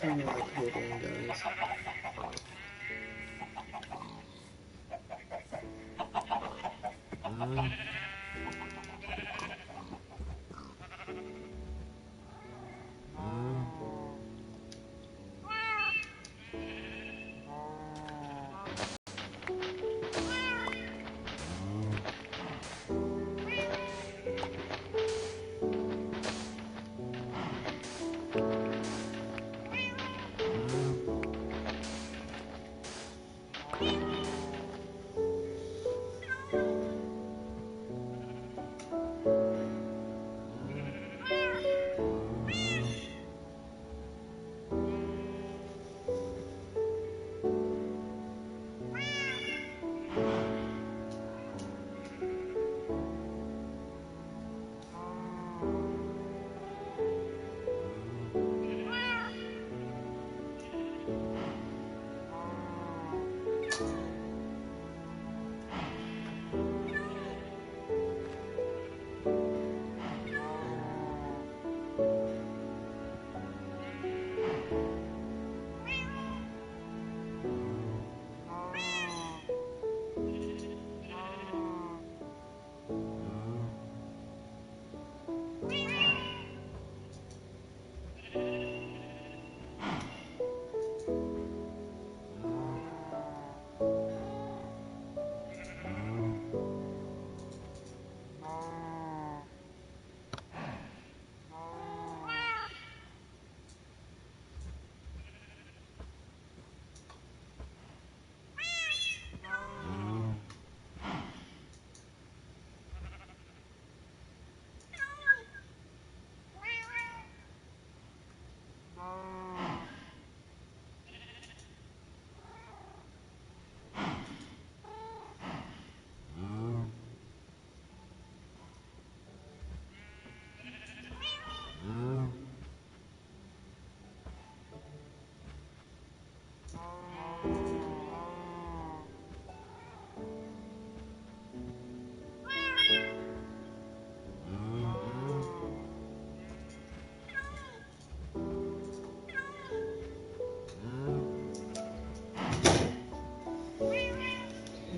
kind of like, hold on, guys.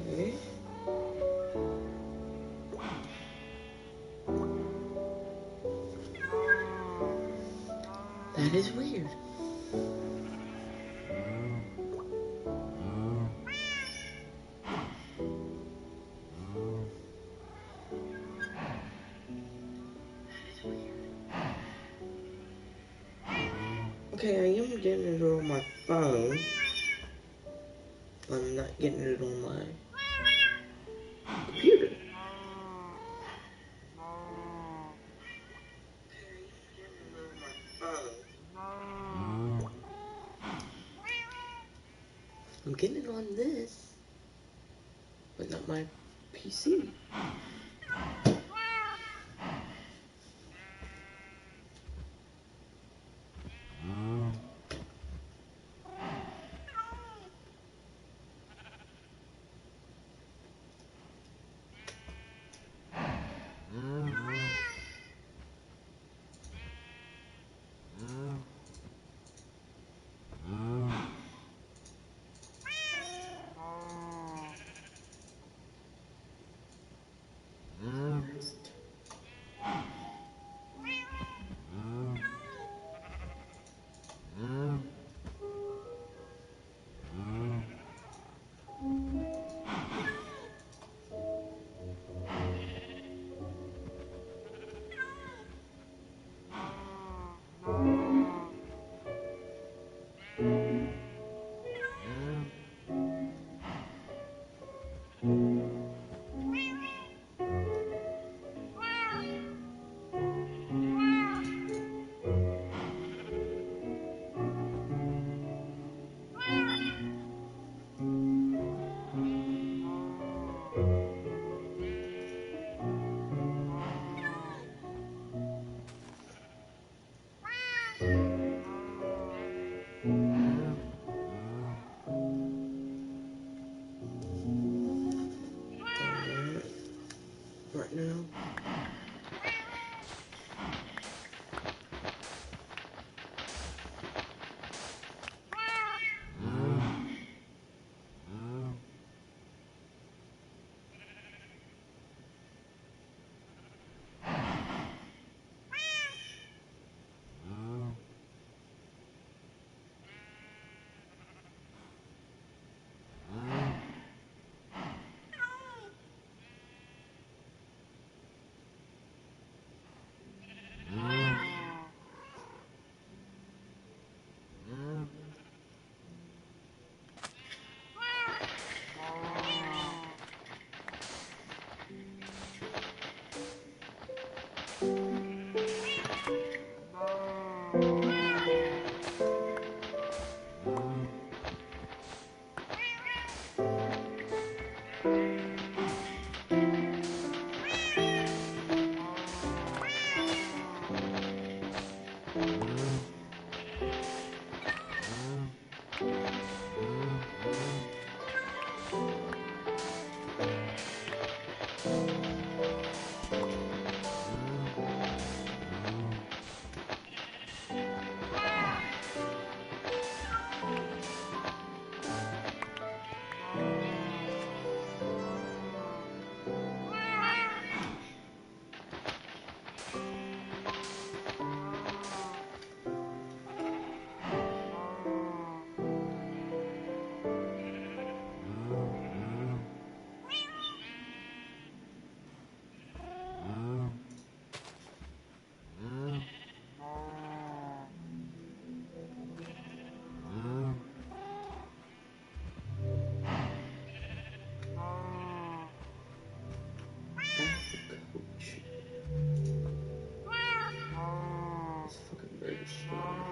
Okay. That is weird. Okay, I am getting it on my phone. I'm not getting it on my computer. I'm getting it on this, but not my PC. Coach. This fucking murder story.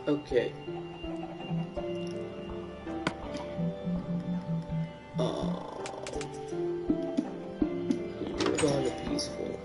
Okay. You're gone to peaceful.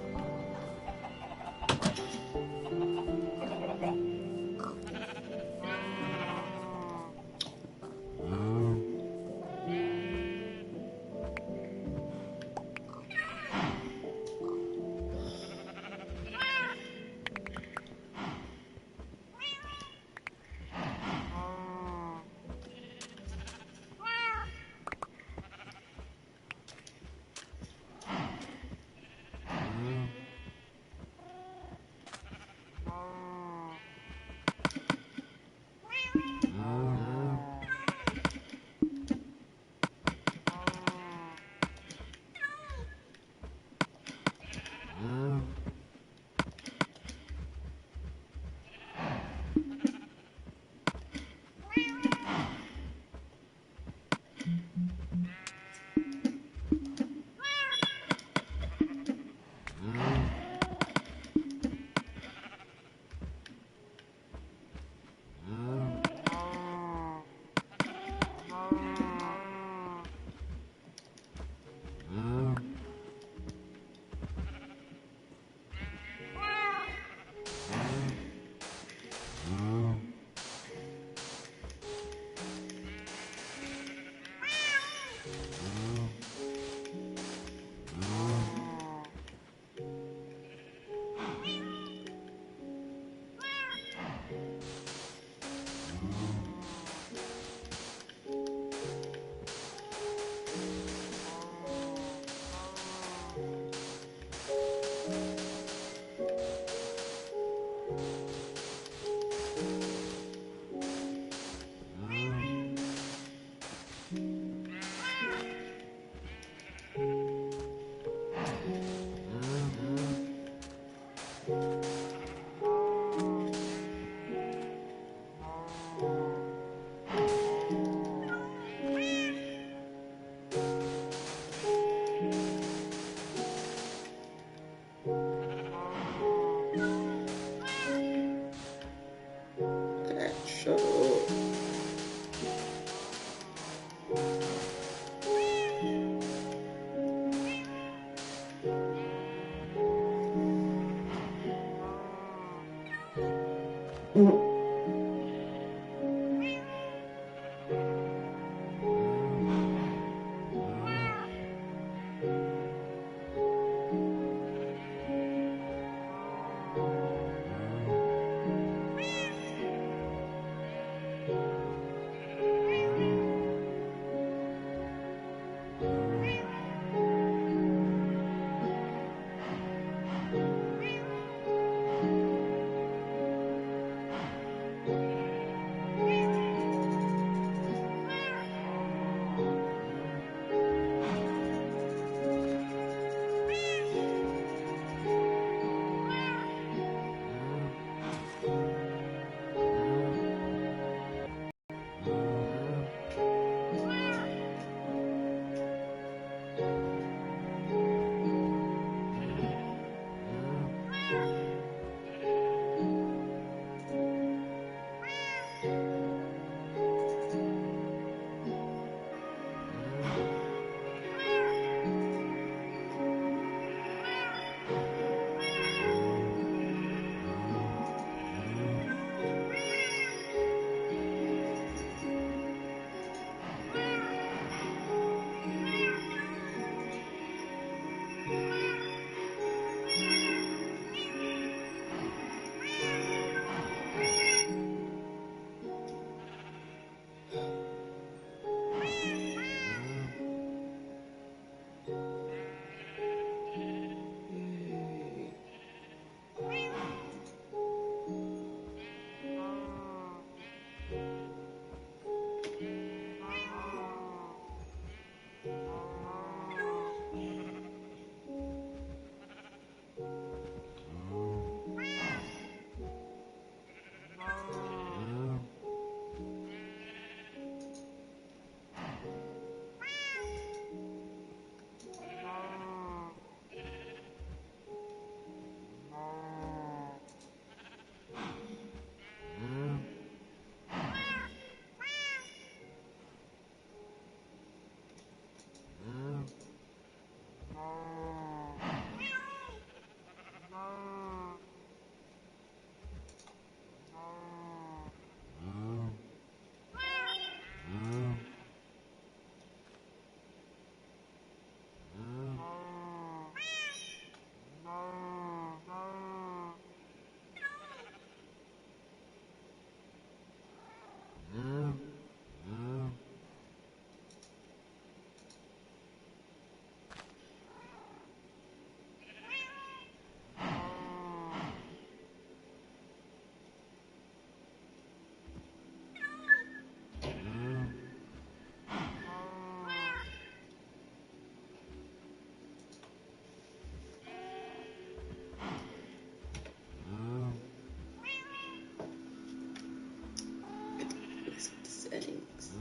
Settings.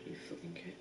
You fucking cat.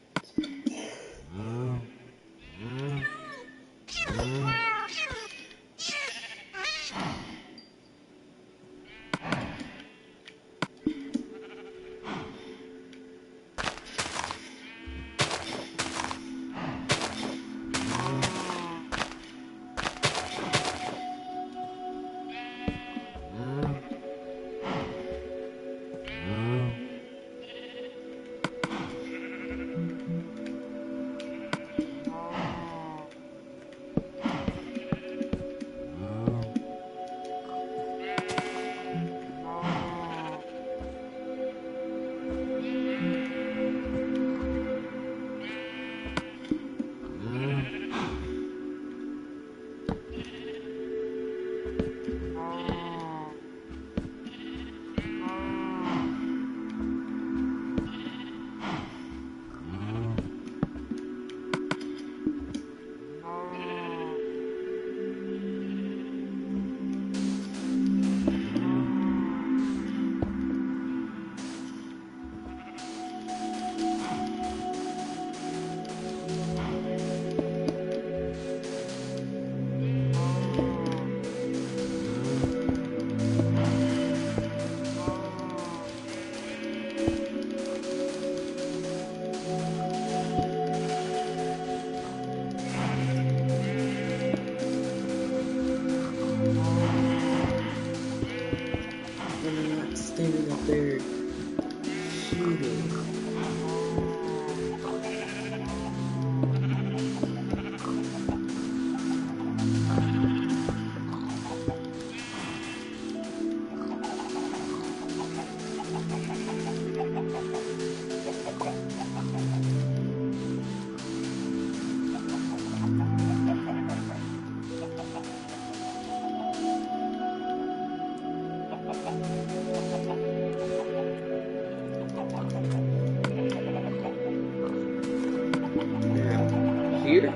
here.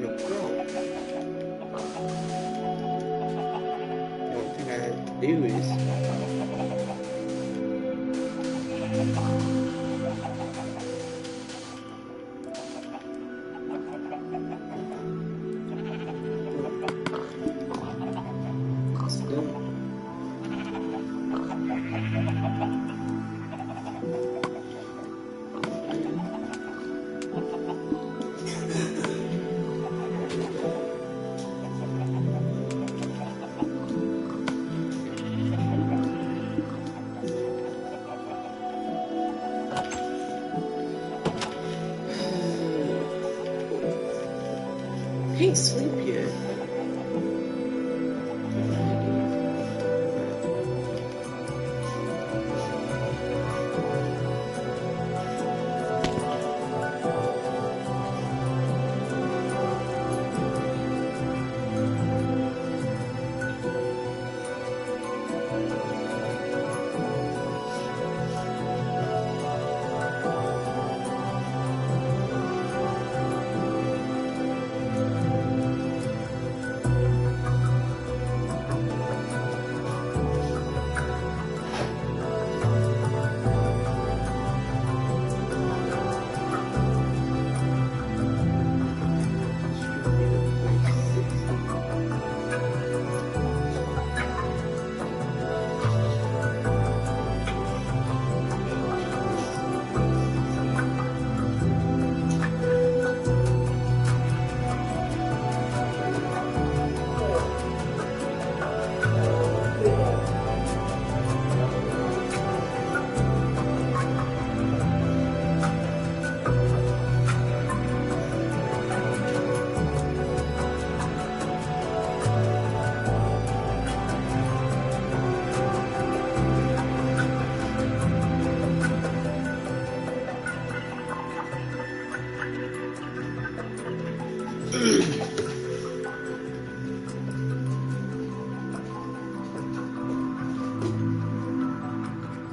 No problem. The only thing I have to do is let's go. Can't sleep yet.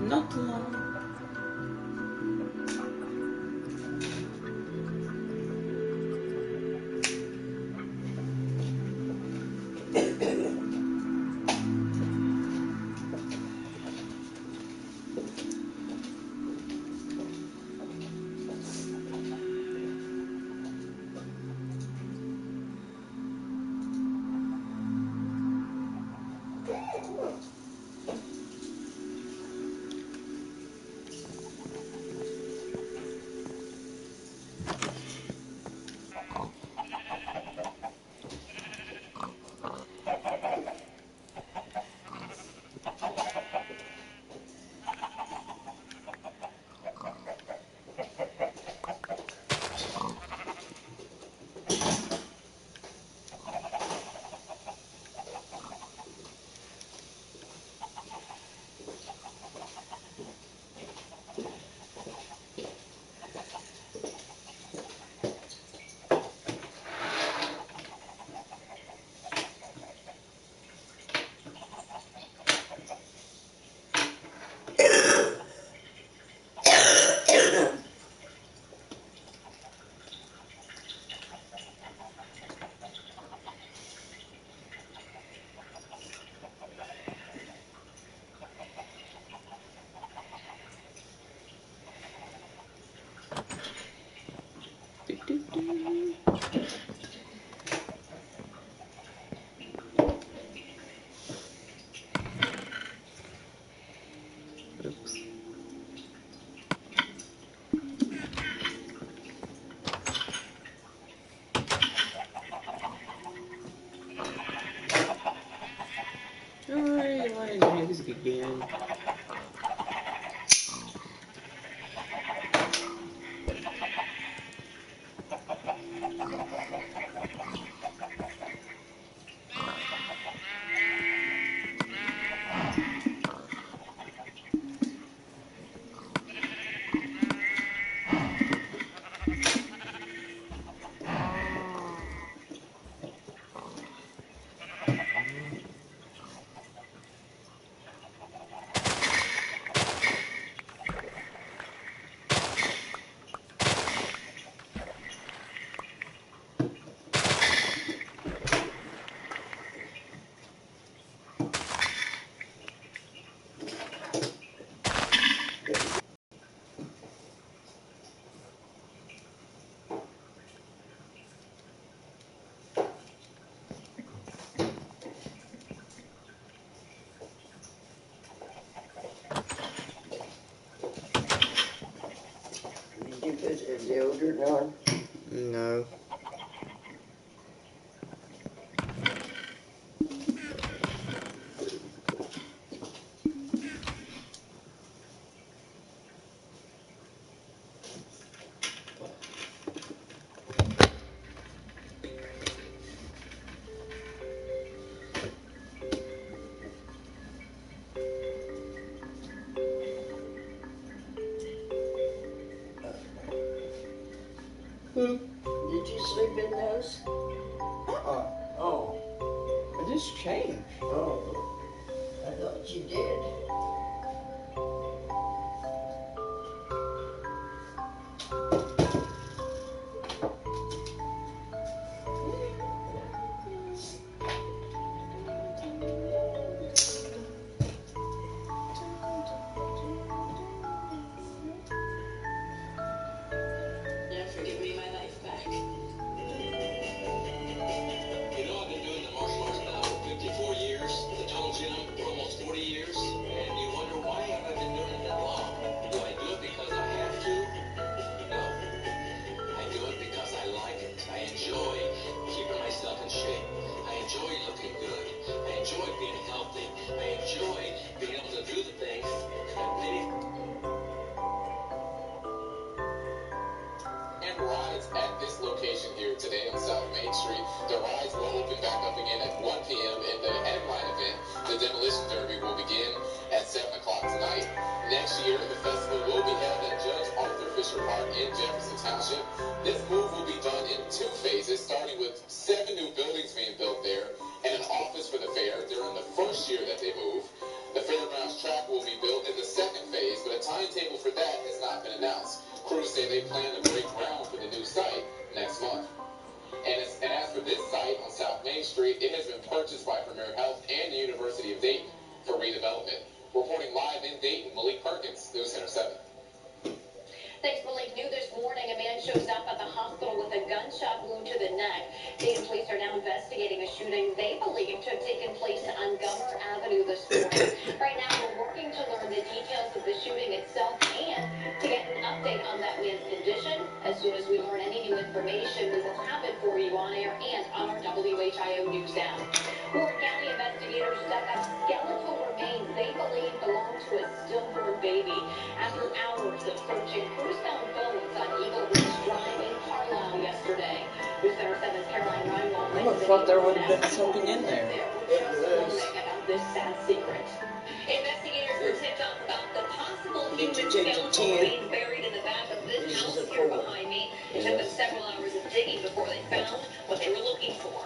Not long. Oops. Alright, why did I do music again? deodorant on? No. Did you sleep in those? Oh. I just changed. Oh. I thought you did. Never give me my life back. You know, I've been doing the martial arts now for 54 years, the tunnel gym for almost 40 years, and you wonder why have I been doing it that long? Do I do it because I have to? No. I do it because I like it. I enjoy keeping myself in shape. I enjoy looking good. I enjoy being healthy. I enjoy being able to do the things that many And rides at this location here today on South Main Street. The rides will open back up again at 1 p.m. and the headline event, the Demolition Derby, will begin at 7 o'clock tonight. Next year, the festival will be held at Judge Arthur Fisher Park in Jefferson Township. This move will be done in 2 phases, starting with 7 new buildings being built there and an office for the fair during the first year that they move. The fairgrounds track will be built in the second phase, but a timetable for that has not been announced. Crews say they plan to break ground for the new site next month. And as for this site on South Main Street, it has been purchased by Premier Health and the University of Dayton for redevelopment. Reporting live in Dayton, Malik Perkins, News Center 7. Thanks, Malik. New this morning, a man shows up at the hospital with a gunshot wound to the neck. Dayton police are now investigating a shooting they believe to have taken place on Gummer Avenue this morning. Right now, we're working to learn the details of the shooting itself and to get an update on that man's condition. As soon as we learn any new information, we will have it for you on air and on our WHIO News app. Warren County investigators dug up skeletal remains they believe belong to a stillborn baby. After hours of searching, crews found bones on Eagle Ridge Drive in Carlisle yesterday. News Center 7's Caroline Reinwald. I would have thought there would have been something in there. About this sad secret. Investigators were tipped off about the possible human skeletal remains buried in the back of this house here behind me. It took them several hours of digging before they found what they were looking for.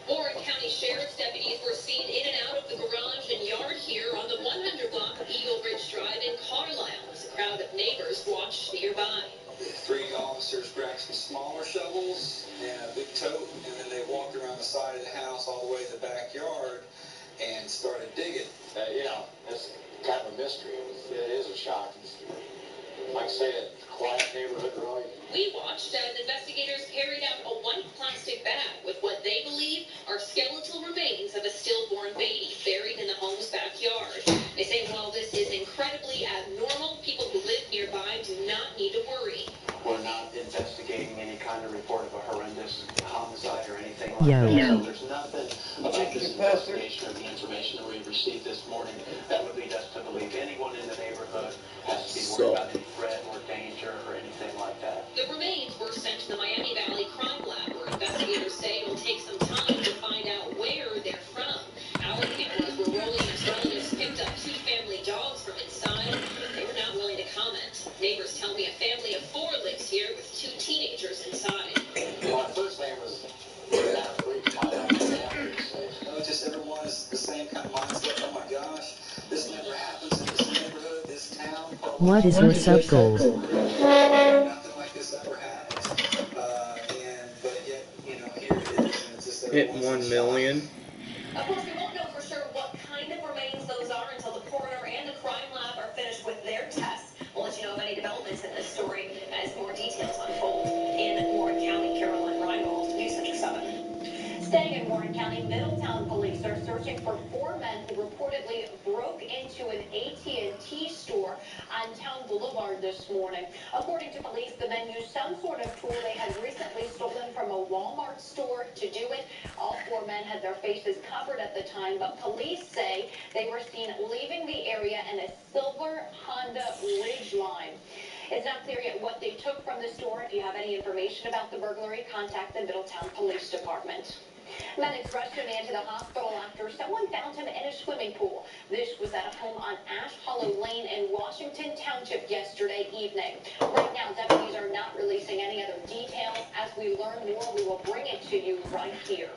Warren County Sheriff's deputies were seen in and out of the garage and yard here on the 100 block of Eagle Ridge Drive in Carlisle as a crowd of neighbors watched nearby. 3 officers grabbed some smaller shovels and a big tote, and then they walked around the side of the house all the way to the backyard and started digging. It's kind of a mystery. It is a shock. Like I say, a quiet neighborhood, really. We watched as investigators carried out a white plastic bag with what they believe are skeletal remains of a stillborn baby buried in the home's backyard. They say while this is incredibly abnormal, people who live nearby do not need to worry. We're not investigating any kind of report of a horrendous homicide or anything like that. So there's nothing about this investigation or the information that we've received this morning that would lead us to believe anyone in the neighborhood has to be worried about any threat or danger or anything like that. The remains were sent to the Miami Valley Crime Lab, where investigators say it'll take some time to find out where they're from. Our cameras were rolling as relatives picked up 2 family dogs from inside. They were not willing to comment. Neighbors tell me a family of 4 lives here with 2 teenagers inside. My first name was Just everyone is the same kind of mindset. Oh my gosh, this never happens in this neighborhood, this town. What is your sub goal? Nothing like this ever happens. But yet, here it is, and it's just Hit 1 million. Of course, we won't know for sure what kind of remains those are until the coroner and the crime lab are finished with their tests. We'll let you know of any developments in this story as more details unfold. In Warren County, Caroline Reinwald, News Center 7. Staying in Warren County, Middletown police are searching for 4 men who reportedly broke into an AT&T store on Town Boulevard. Boulevard this morning. According to police, the men used some sort of tool they had recently stolen from a Walmart store to do it. All four men had their faces covered at the time, but police say they were seen leaving the area in a silver Honda Ridgeline. It's not clear yet what they took from the store. If you have any information about the burglary, contact the Middletown Police Department. Medics rushed a man to the hospital after someone found him in a swimming pool. This was at a home on Ash Hollow Lane in Washington Township yesterday evening. Right now, deputies are not releasing any other details. As we learn more, we will bring it to you right here.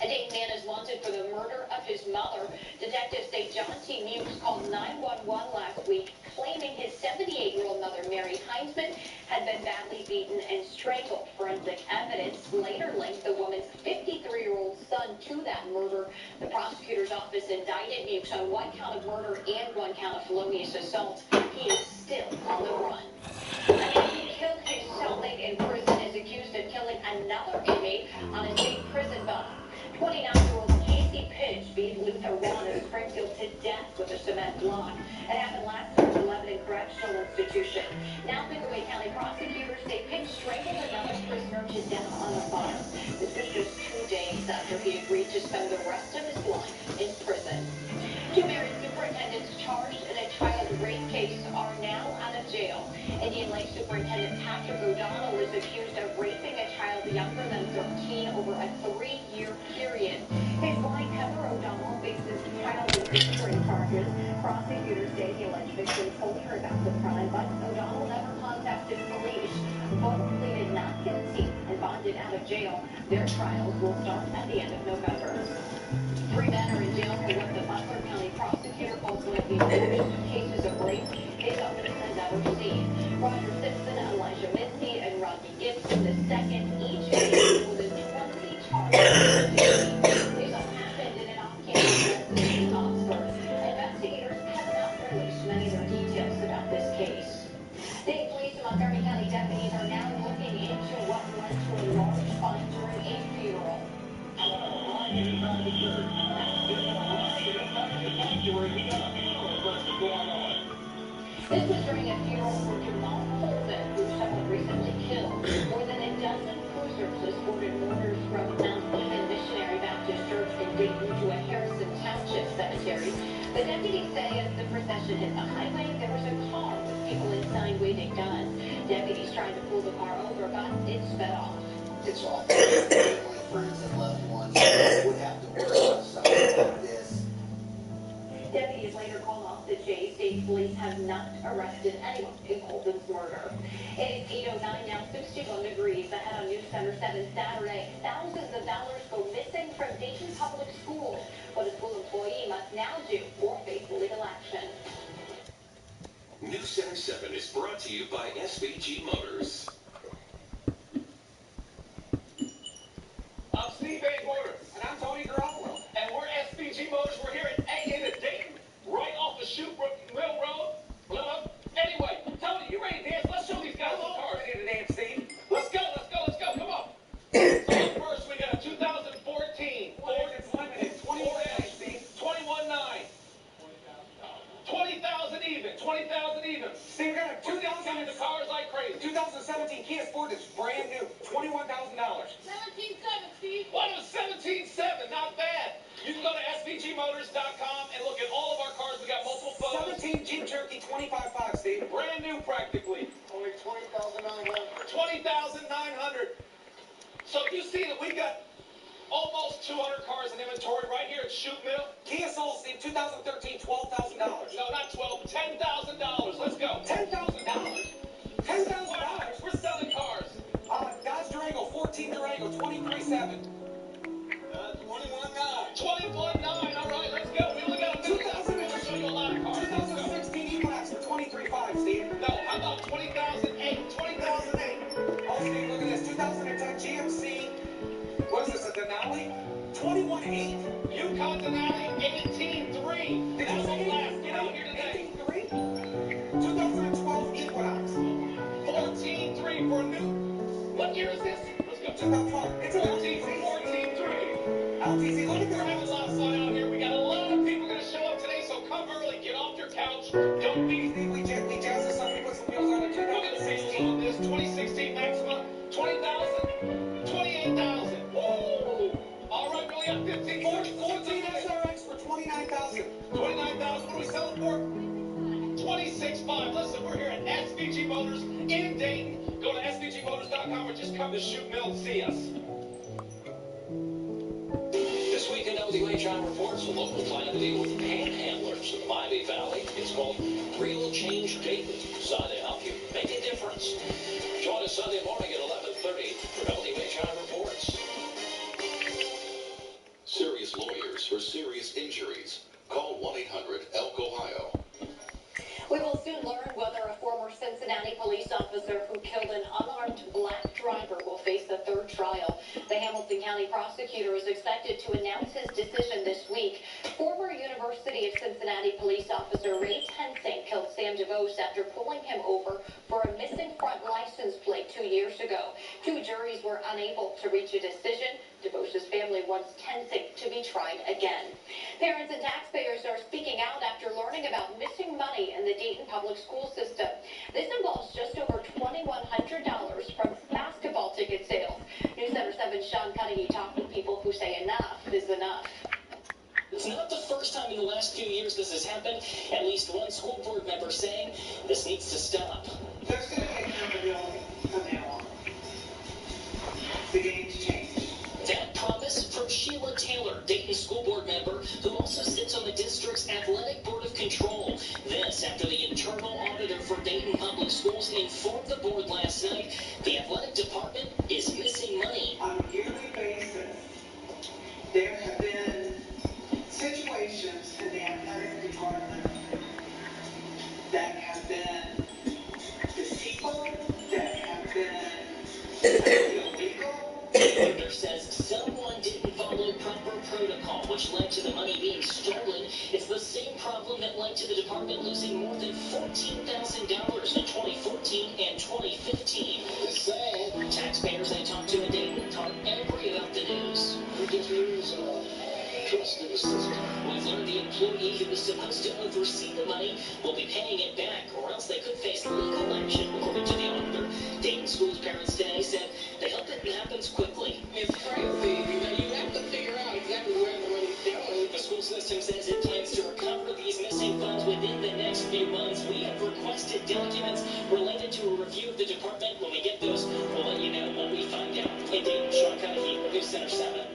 A Dayton man is wanted for the murder of his mother. Detectives say John T. Mukes called 911 last week, claiming his 78-year-old mother, Mary Heinzman, had been badly beaten and strangled. Forensic evidence later linked the woman's 53-year-old son to that murder. The prosecutor's office indicted Mukes on one count of murder and one count of felonious assault. He is still on the run. A man who killed his cellmate in prison is accused of killing another inmate on a state prison bus. 29-year-old Casey Pitch beat Luther Ron of Springfield to death with a cement block. It happened last month in Lebanon Correctional Institution. Now, Pickaway County prosecutors say Pitch strangled another prisoner to death on a bus. This was just 2 days after he agreed to spend the rest of his life in prison. Two married superintendents charged in a child rape case are now out of jail. Indian Lake Superintendent Patrick O'Donnell is accused of raping a child younger than 13 over a 3-year period. His wife, Heather O'Donnell, faces child endangering charges. Prosecutors say the alleged victim told her about the crime, but O'Donnell never contacted police. Both pleaded not guilty and bonded out of jail. Their trials will start at the end of November. 3 men are in jail for what the Butler County prosecutor calls one of the worst cases of rape his office has ever seen. Roger Simpson, Elijah Mincy, and Rodney Gibson II each faced more than 20 charges. This all happened in an off-campus residence in Oxford. Investigators have not released many of their details about this case. State police and Montgomery County deputies are now looking into what led to a large find during a funeral. This was during a funeral for Jamal Holden, who someone recently killed. More than a dozen cruisers escorted mourners from Mount Even Missionary Baptist Church in Dayton to a Harrison Township cemetery. The deputies say as the procession hit the highway, there was a car with people inside waving guns. Deputies tried to pull the car over, but it sped off. It's awful. Family, friends, and loved ones would have to worry about something like this. Deputies later called off the chase. State police have not arrested anyone in Holden's murder. It is 8:09 now, 61 degrees. Ahead on News Center 7 Saturday. Thousands of dollars go missing from Dayton Public Schools. What a school employee must now do or face legal action. News Center 7 is brought to you by SVG Motors. I'm Steve Porter, and I'm Tony Garoppolo, and we're SVG Motors. We're here at Dayton, right off the Shoebrook Mill Road. Anyway, Tony, you ready to dance? Let's show these guys some cars. Ready to dance, Steve? Let's go, come on. So first, we got a 2014 Ford Limited 21.9. 20,000 even. 20,000 even. Steve, we got a 2000 the cars like crazy. 2017 Kia Sportage, brand new, $21,000. 17.7, Steve. What was 17.7? Not bad. You can go to svgmotors.com and look at all of our cars. We got multiple photos. 17 Jeep Cherokee 25.5, Steve. Brand new practically. Only 20,900. 20,900. So you see that we got almost 200 cars in inventory right here at Shoot Mill. Kia Soul, Steve, 2013, $12,000. No, not 12, $10,000. Let's go. $10,000? $10,000? We're selling cars. Dodge Durango, 14 Durango, 23.7. 21.9. 21.9. All right, let's go. We only got 2,000. We'll show you a lot of cars. 2016 E-Class for 23.5, Steve. No, how about 20,008? 20,008. Oh, Steve, look at this. 2010 GMC. What is this, a Denali? 21.8. Yukon Denali, 18.3. That's the last. Get out here today. 18.3? 2012 Equinox. 14.3 for a new. What year is this? Let's go. 2012. It's 14.3. LTZ, look at this. We're having a lot of fun out here. We got a lot of people going to show up today, so come early. Get off your your couch. Don't be. We jazz this up. We put some wheels on it. Look at the sales on this. 2016 Maxima, 20,000, 28,000. Woo! All right, we got 15, 14 SRX for 29,000. 29,000. What do we sell it for? 26.5. Listen, we're here at SVG Motors in Dayton. Go to svgmotors.com or just come to Shoot Mill and see us. This week in WHI Reports, a local plan to deal with panhandlers in the Miami Valley. It's called Real Change Dayton, designed to help you make a difference. Join us Sunday morning at 11:30 for WHI Reports. Serious lawyers for serious injuries. Call 1-800-ELK-OHIO. We will soon learn whether a former Cincinnati police officer who killed an unarmed black driver will face a third trial. The Hamilton County prosecutor is expected to announce his decision this week. Former University of Cincinnati police officer Ray Tensing killed Sam DeVos after pulling him over for a missing front license plate 2 years ago. Two juries were unable to reach a decision. DeVos' family wants Tensing to be tried again. Parents and taxpayers are speaking out after learning about missing money in the Dayton public school system. This involves just over $2,100 from basketball ticket sales. News Center 7's Sean Cudahy talked with people who say enough is enough. It's not the first time in the last few years this has happened. At least one school board member saying this needs to stop. There's going to be accountability from now on. The game's changed. That promise from Sheila Taylor, Dayton school board member, who also sits on the district's athletic board of control. This after the internal auditor for Dayton Public Schools informed the board last night the athletic department is missing money. On a yearly basis, there have been situations in the athletic department that have been deceitful, that have been illegal. The auditor says someone didn't follow proper protocol, which led to the money being stolen. It's the same problem that led to the department losing more than $14,000 in 2014 and 2015. It's sad. Taxpayers I talked to in Dayton are angry about the news. We just lose trust in the system. We've learned the employee who was supposed to oversee the money will be paying it back, or else they could face legal action, according to the auditor. Dayton schools parents today said they hope it happens quickly. It's crazy. You have to figure out exactly where the money's going. The school system says it plans to recover these missing funds within the next few months. We have requested documents related to a review of the department. When we get those, we'll let you know what we find out. In Dayton, Sean Cudahy, News Center 7.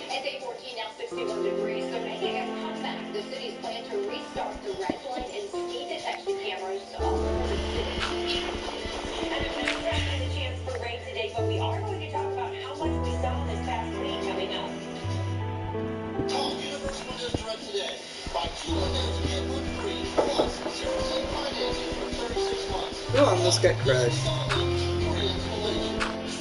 It's 8:14 now, 61 degrees. They're making a comeback. The city's plan to restart the red light and speed detection cameras all over the city. And there's no threatening the chance for rain today, but we are going to talk about how much we saw this past week coming up. Call Universal Just Direct today. Buy 2 windows and get one free, plus 0% financing for 36 months. Oh, I almost got crushed.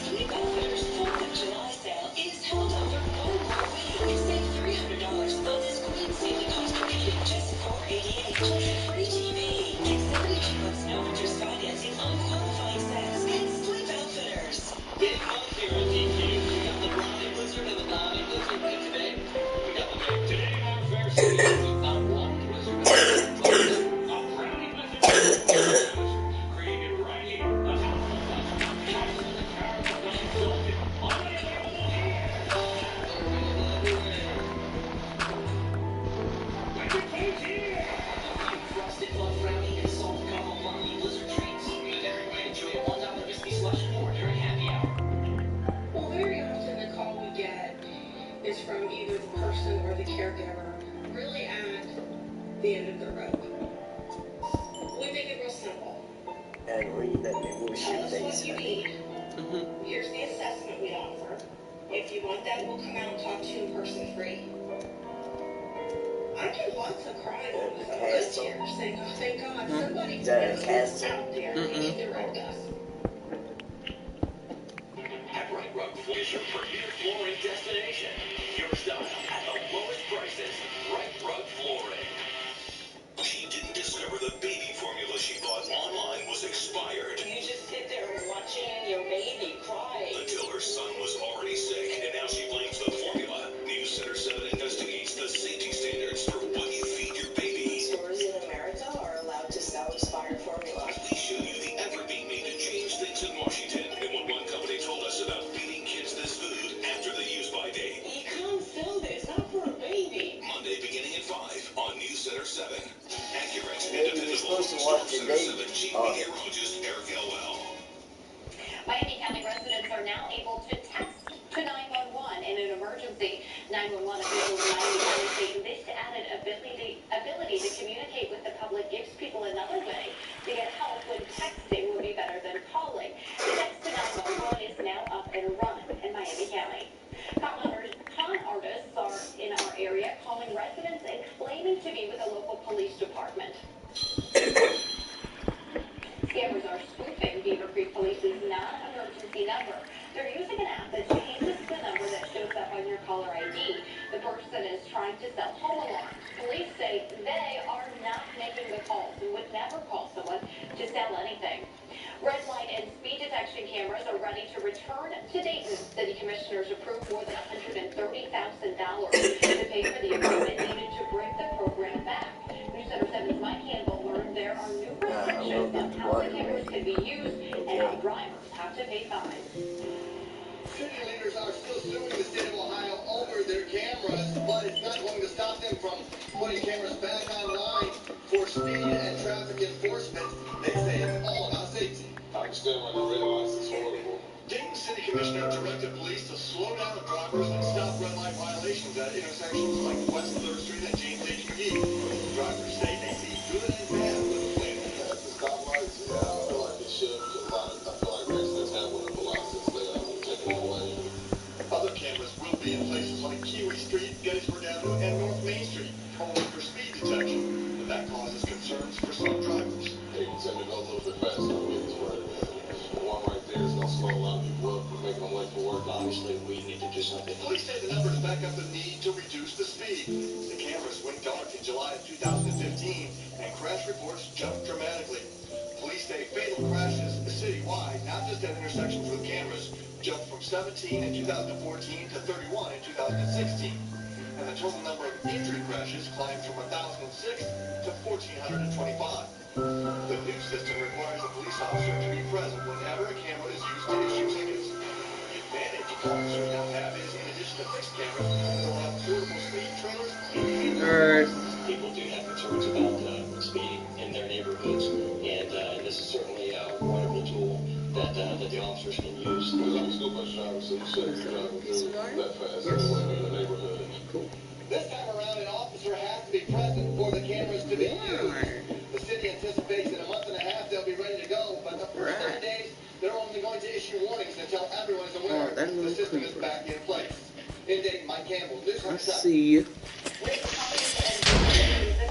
Sleep Outfitters 4th of July sale is held over one more week. Save $300 on this Queen Ceiling Coaster Heating, just $488 plus a free TV. Get 72 months no interest financing on qualifying sets at Sleep Outfitters. Big month here at DQ. We got the brownie blizzard and the naughty blizzard. And today, we got the big. Today in our fair city, we've not one blizzard, a brownie blizzard. Created right here. A house of fun. House of the cars of the exalted. Already available here. Winter King's here. Frosted Love Brownie and Salt Caramel Brownie Blizzard Treats. Let everybody enjoy a $1 whiskey slush pour during happy hour. Well, very often the call we get is from either the person or the caregiver really at the end of the road. We make it real simple. And read that they will Tell shoot us things. what you need. Here's the assessment we offer. If you want that, we'll come out and talk to you in person free. I do lots of crying on the phone this year, saying, oh, thank God, somebody Is that a is castle? out there to direct us. At Right Rug Floor is your premier flooring destination. Your style at the lowest prices. Right Rug Flooring. She didn't discover the baby formula she bought online was expired You just sit there watching your baby cry. until her son was already sick, and now she blames the formula. News Center 7 investigates the safety standards for what you feed your baby. Stores in America able to text to 911 in an emergency. 911 officials in Miami County say this added ability to communicate with the public gives people another way to get help when texting would be better than calling. The text to 911 is now up and running in Miami County. Con artists are in our area calling residents and claiming to be with the local police department. Scammers are spoofing Beaver Creek Police's non-emergency number. They're using an app that changes the number that shows up on your caller ID. The person is trying to sell home alarms. Police say they are not making the calls and would never call someone to sell anything. Red light and speed detection cameras are ready to return to Dayton. City commissioners approved more than $130,000 to pay for the equipment needed to bring the program back. News Center 7's Mike Campbell learned there are new restrictions on how the cameras can be used and how drivers have to pay fines. City leaders are still suing the state of Ohio over their cameras, but it's not going to stop them from putting cameras back online for speed and traffic enforcement. They say it's all about safety. I understand why they realize it's horrible. Dayton City Commissioner directed police to slow down drivers and stop red light violations at intersections like West 3rd Street and James H. McGee. Drivers say they see good and bad with the plan. At the stoplights, yeah, I feel like it should, because I feel like accidents have went up a lot since they taken it away. Other cameras will be in places like Kiwi Street, Gettysburg Avenue, and North Main Street, only for speed detection. But that causes concerns for some drivers. People tend to go a little bit faster in Gettysburg. One right there is going to slow a lot of people up and make them late for work. Obviously, we need to do something. Police say the numbers back up the need to reduce the speed. The cameras went dark in July of 2015, and crash reports jumped dramatically. Police say fatal crashes citywide, not just at intersections with cameras, jumped from 17 in 2014 to 31 in 2016. And the total number of injury crashes climbed from 1,006 to 1,425. The new system requires a police officer to be present whenever a camera is used to issue tickets. The advantage officers now have is, in addition to fixed cameras, they'll have portable speed trailers and People do have concerns about speeding in their neighborhoods, and this is certainly a wonderful tool that the officers can use. I'm a school bus driver, so you shouldn't be driving through that fast anyway in the neighborhood. This time around, an officer has to be present for the cameras to be used. The city anticipates in a month and a half they'll be ready to go, but the first 30 days, they're only going to issue warnings until everyone is aware the system is back in place. In Dayton, Mike Campbell, News Center 7. Let's see.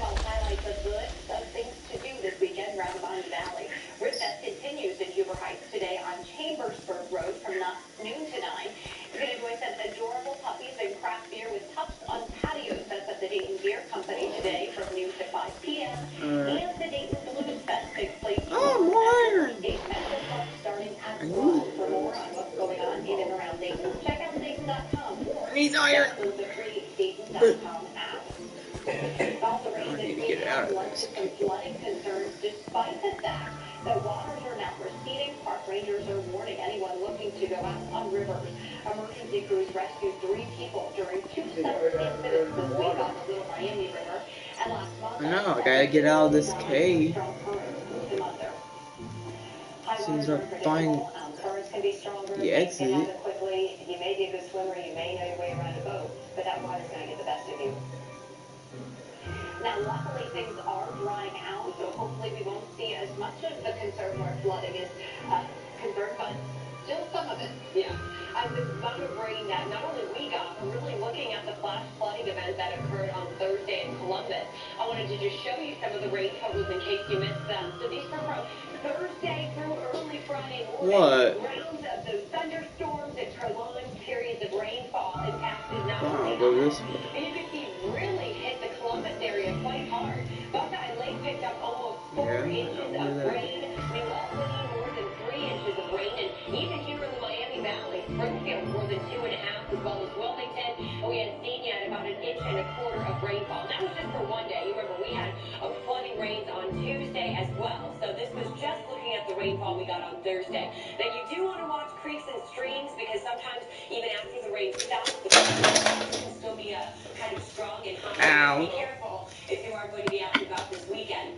Highlights of good things to do this weekend around the Miami Valley. Ribfest continues in Huber Heights today on Chambersburg Road from noon to 9. You can enjoy some adorable puppies and craft beer with pups on patios. That's at the Dayton Beer Company today from noon to 5 p.m. And the Dayton Blues Fest takes place at State Metro Park starting at 12. For more on what's going on in and around Dayton, check out Dayton.com or download the free Dayton.com app. Also raising some flooding concerns despite the fact that waters are now receding. Park rangers are warning anyone looking to go out on rivers. Emergency crews rescued 3 people during 2 separate incidents this week on the Little Miami River. And last month, I know, I gotta get out of this cave. As soon as I find the exit. Quickly. You may be a good swimmer, you may know your way around a boat, but that water's going to get the best of you. Now, luckily, things are drying out, so hopefully we won't see as much of the concern where flooding is concerned, but still some of it. Yeah. This bout of rain that not only we got, but really looking at the flash flooding event that occurred on Thursday in Columbus. I wanted to just show you some of the rain totals in case you missed them. So these were from Thursday through early Friday morning. What? Rounds of those thunderstorms and prolonged periods of rainfall impacted not only Go this way. you can see really hit the Columbus area quite hard. Buckeye Lake picked up almost 4 inches of rain. New Albany, more than 3 inches of rain. And even here in the Miami Valley, Springfield, more than 2.5, as well as Wilmington. And we had Xenia at about 1.25 inches of rainfall. That was just for one day. You remember, we had flooding rains on Tuesday as well. So this was just looking at the rainfall we got on Thursday. Now, you do want to watch creeks and streams because sometimes, even after the rain stops, the can still be kind of strong and high. Be careful if you are going to be out and about this weekend.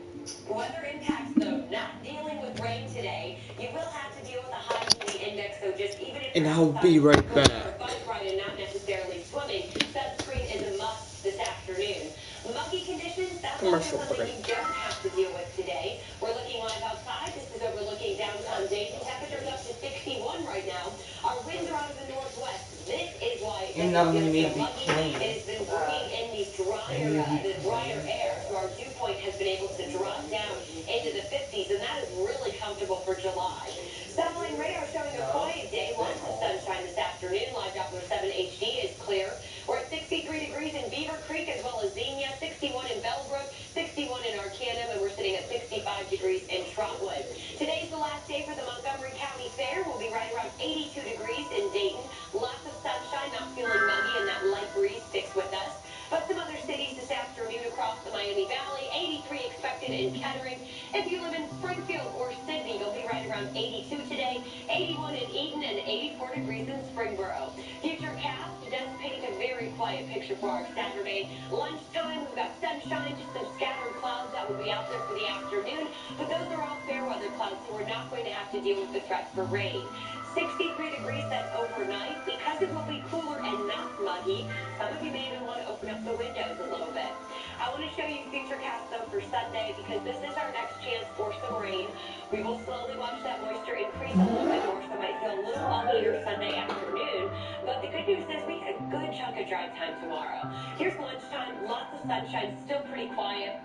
Weather impacts, though, not dealing with rain today. You will have to deal with a high humidity index, so just even if And I'll be right back. Bike ride and not necessarily swimming. Sunscreen is a must this afternoon. Muggy conditions, that's also Commercial something break. you don't have to deal with today. We're looking live outside. This is overlooking downtown Dayton. Temperatures up to 61 right now. Our winds are out of the northwest. This is why it doesn't feel so muggy. It has been bringing in the drier air, so our dew point has been able to drop down into the 50s, and that is really comfortable for July. Satellite radar showing a quiet day. Lots of sunshine this afternoon. Live Doppler 7 HD is clear. We're at 63 degrees in Beaver Creek as well as Xenia, 61 in Bellbrook, 61 in Arcanum, and we're sitting at 65 degrees in Trotwood. Today's the last day for the Montgomery County Fair. We'll be right around 82 degrees in Dayton. Lots of sunshine, not feeling muggy, and that light breeze sticks with us. But some other cities this afternoon across the Miami Valley, 83 expected in Kettering. If you live in Springfield or Sydney, you'll be right around 82 today, 81 in Eden, and 84 degrees in Springboro. Futurecast does paint a very quiet picture for our Saturday. Lunchtime, we've got sunshine, just some scattered clouds that will be out there for the afternoon. But those are all fair weather clouds, so we're not going to have to deal with the threat for rain. 63 degrees set overnight. Because it will be cooler and not muggy, some of you may even want to open up the windows a little bit. I want to show you Futurecast, though, for Sunday, because this is our next chance for some rain. We will slowly watch that moisture increase a little bit more, so it might feel a little muggier Sunday afternoon. But the good news is we get a good chunk of dry time tomorrow. Here's lunchtime. Lots of sunshine, still pretty quiet.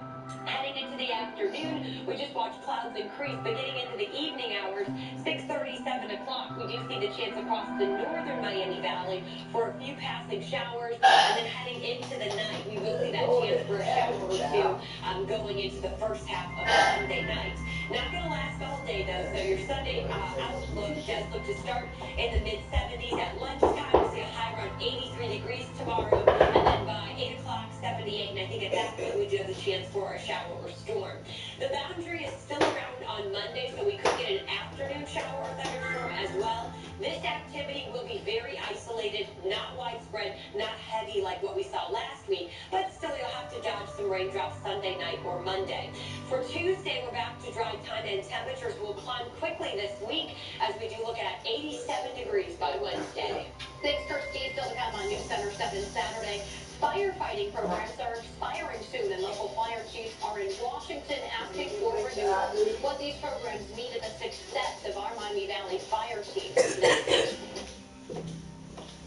Heading into the afternoon, we just watch clouds increase, but getting into the evening hours, 6:30, 7 o'clock, we do see the chance across the northern Miami Valley for a few passing showers, and then heading into the night, we will see that chance for a shower or two going into the first half of Sunday night. Not going to last all day, though, so your Sunday outlook does look to start in the mid-70s. At lunchtime, we'll see a high around 83 degrees tomorrow, and then by 8 o'clock, 78, and I think at that point, we do have the chance for a shower or storm. The boundary is still around on Monday, so we could get an afternoon shower or thunderstorm as well. This activity will be very isolated, not widespread, not heavy like what we saw last week, but still you'll have to dodge some raindrops Sunday night or Monday. For Tuesday, we're back to dry time, and temperatures will climb quickly this week as we do look at 87 degrees by Wednesday. Thanks, Kirsty. Still to come on News Center 7 Saturday. Firefighting programs are expiring soon, and local fire chiefs are in Washington asking for renewal. What these programs mean to the success of our Miami Valley fire teams. Next.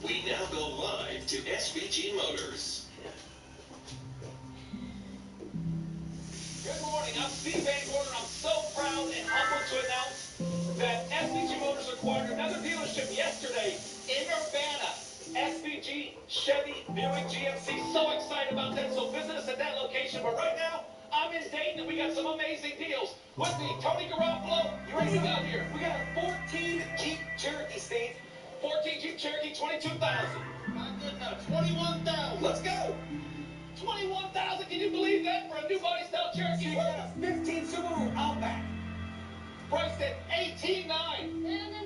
We now go live to SBG Motors. Good morning, I'm Steve Van Gordon. I'm so proud and humbled to announce that SBG Motors acquired another dealership yesterday in Urbana. SBG, Chevy, Buick, GMC. So excited about that. So visit us at that location. But right now, I'm in Dayton and we got some amazing deals. With me, Tony Garoppolo. You ready to go here? We got a 14 Jeep Cherokee, Steve. 14 Jeep Cherokee, 22,000. Not good enough. 21,000. Let's go. 21,000. Can you believe that for a new body style Cherokee? We got a 15 Subaru Outback. Priced at $18,900.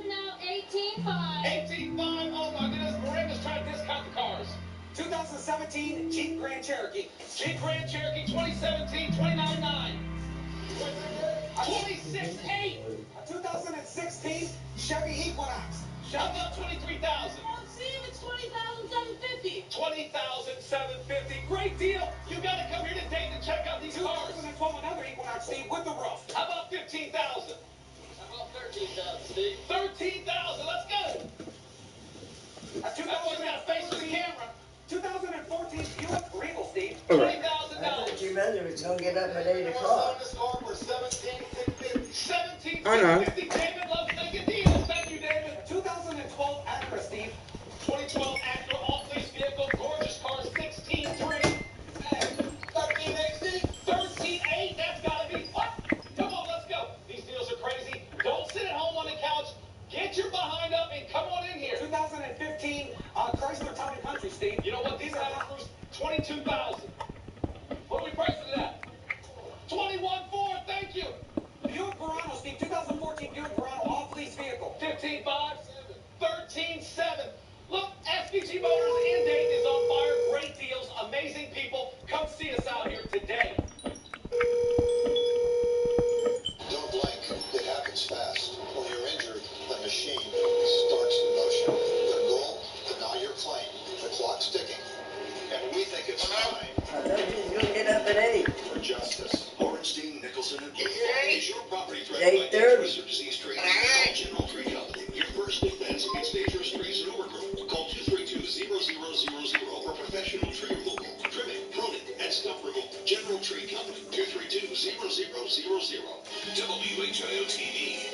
No, 18.5. 18,500. Oh my goodness, Miranda's trying to discount the cars. 2017 Jeep Grand Cherokee. Jeep Grand Cherokee 2017, 29,900. 26,800. A 2016 Chevy Equinox. How about 23,000? Oh, Steve, it's 20,750. 20,750. Great deal. You got to come here to Dayton and check out these cars. 2012 another Equinox, Steve, with the roof. How about 15,000? How about 13,000, Steve? 13,000. Let's go. That boy's got a face for the camera. 2014 Buick Regal, Steve. $20,000. I thought you meant it was going to get up at 8 o'clock. This car for 17,650. 17,650. David loves making deals. Thank you, David. 2012 Acura, Steve. 2012 Acura off-lease vehicle. Gorgeous car. 16,300. 13,800. 13,800. That's got to be what? Come on, let's go. These deals are crazy. Don't sit at home on the couch. Get your behind up and come on in here. 2015 Chrysler Town & Country, Steve. You know what? These are offers 22,000. What are we pricing it at? 21,400. Thank you. Buick Verano, Steve. 2014 Buick Verano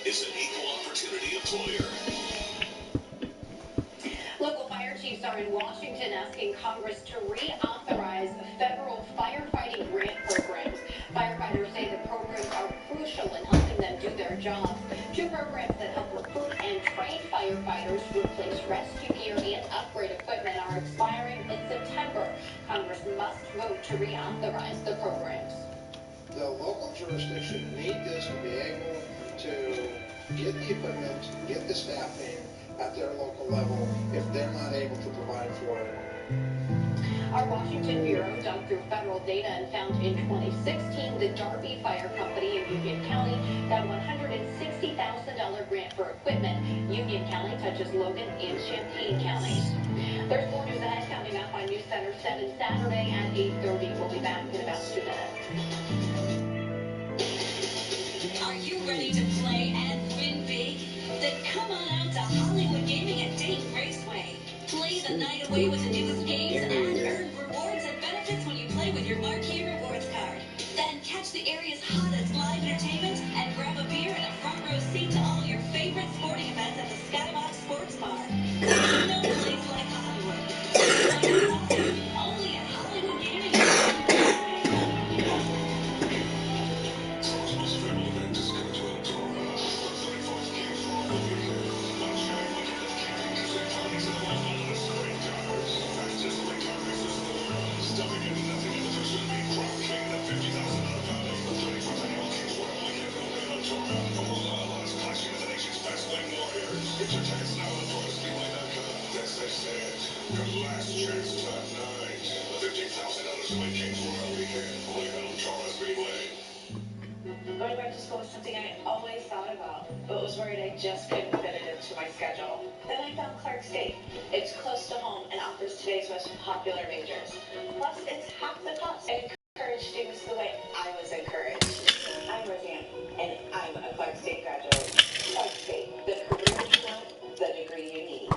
is an equal opportunity employer. Local fire chiefs are in Washington asking Congress to reauthorize federal firefighting grant programs. Firefighters say the programs are crucial in helping them do their jobs. Two programs that help recruit and train firefighters, replace rescue gear, and upgrade equipment are expiring in September. Congress must vote to reauthorize the programs. The local jurisdiction need this to be able to get the equipment, get the staffing at their local level if they're not able to provide for it. Our Washington Bureau dug through federal data and found in 2016 the Darby Fire Company in Union County got a $160,000 grant for equipment. Union County touches Logan and Champaign counties. There's more news ahead coming up on News Center 7 Saturday at 8:30. We'll be back in about 2 minutes. Are you ready to play and win big? Then come on out to Hollywood Gaming at Dayton Raceway. Play the night away with the newest games and earn rewards and benefits when you play with your Marquee Rewards card. Then catch the area's hottest live entertainment and grab a beer and a front row seat to all your favorite sporting events at the Skybox Sports Bar. There's no place like Hollywood. Only at Hollywood Gaming. Toronto's federal event is coming to Eldora. The 34th Kings Royal weekend. Watch giant weekend of camping music, parties, and a lot of sprint cars. Fastest sprint car racers in the world. Stopping at nothing in the pursuit of being crowned king in the $50,000 bounty. The 34th annual Kings Royal weekend will be in Eldora. The world of outlaws clashing with the nation's best wing warriors. Get your tickets now at EldoraSpeedway.com. As they say it, your last chance tonight. The $50,000 to win Kings Royal weekend. Only at Eldora Speedway. Going back to school was something I always thought about, but was worried I just couldn't fit it into my schedule. Then I found Clark State. It's close to home and offers today's most popular majors. Plus, it's half the cost. I encourage students the way I was encouraged. I'm Roseanne, and I'm a Clark State graduate. Clark State, the career you want, the degree you need.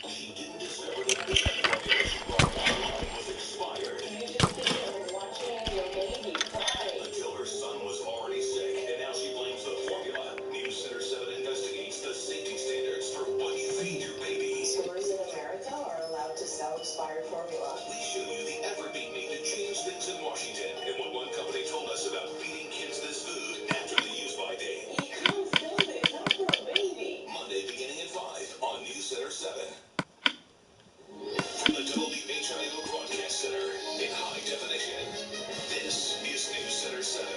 She didn't discover the baby formula she bought online was expired. You just sit there watching your baby cry. Until her son was already sick, and now she blames the formula. News Center 7 investigates the safety standards for what you feed your baby. Stores in America are allowed to sell expired formula. We show you the effort being made to change things in Washington and what one company told us about feeding kids this food after the use-by date. You can't sell this, not for a baby. Monday beginning at 5 on News Center 7. From the WHIO Broadcast Center in high definition, this is News Center 7.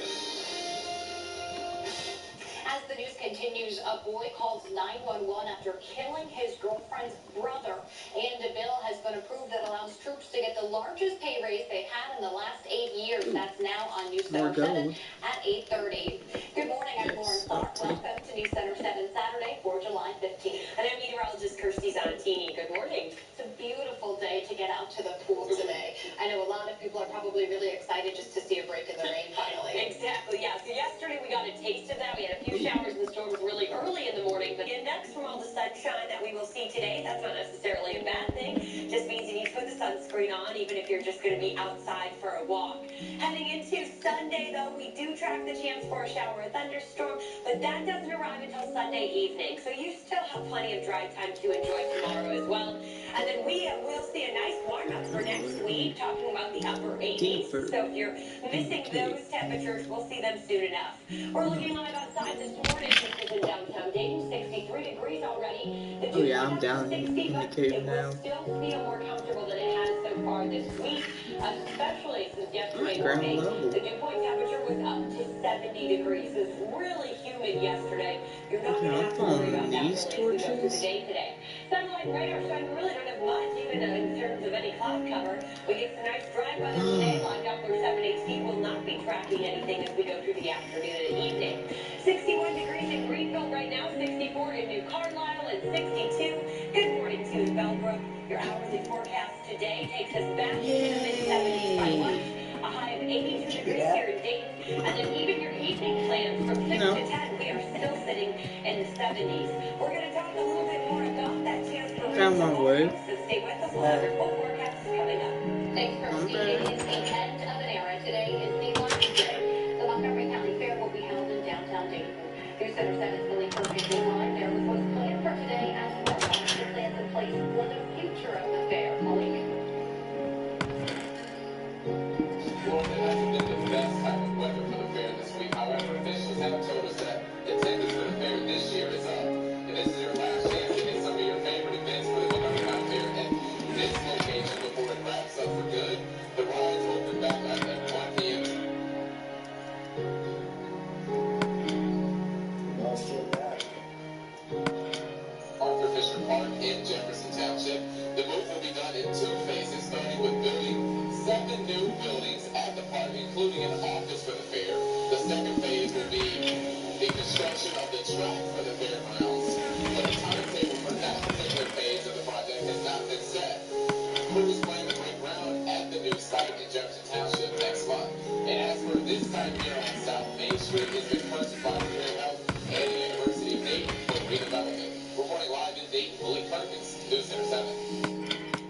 As the news continues, a boy calls 911 after killing his girlfriend's brother. And a bill has been approved that allows troops to get the largest pay raise they've had in the last 8 years. That's now on News Center 7 at 8:30. Good morning, I'm Lauren Clark. Welcome to News Center 7 Saturday for July 15th. And I'm meteorologist Kirsty Zanatini. Good morning. It's a beautiful day to get out to the pool today. I know a lot of people are probably really excited just to see a break in the rain finally. Exactly, yeah. So yesterday we got a taste of that. We had a few showers and storms really early in the morning. But next, from all the sunshine that we will see today, that's not necessarily a bad thing. Just means you need to put the sunscreen on, even if you're just going to be outside for a walk. Heading into Sunday, though, we do track the chance for a shower or thunderstorm, but that doesn't arrive until Sunday evening. So you still have plenty of dry time to enjoy tomorrow as well. And then we will see a nice warm-up for next week, talking about the upper 80s. So if you're missing those temperatures, we'll see them soon enough. We're looking live outside this morning. This is in downtown Dayton, 63 degrees already. Oh yeah, I'm down in the cave now. It will still feel more comfortable than it has so far this week, especially since yesterday morning. The dew point temperature was up to 70 degrees. It was really humid yesterday. You're not going to have to worry about that really as we go through the day today. Sunlight and radar showing we really don't have much, even in terms of any cloud cover. We get some nice dry weather today. Live Doppler 7HC will not be tracking anything as we go through the afternoon and evening. 61 degrees in Greenville right now, 64 in New Carlisle, and 62. Good morning to Bellbrook. Your hourly forecast today takes us back to the mid-70s by lunch. A high of 82 degrees here in Dayton. And then even your evening plans from 6 to 10, we are still sitting in the 70s. We're going to talk a little bit more about that chance for Found my way. So stay with us. We'll have your full forecast coming up. Thanks, Kirsty. It is the end of an era. Today is the last day. The Montgomery County Fair will be held in downtown Dayton. News Center 7's Billy Center 7.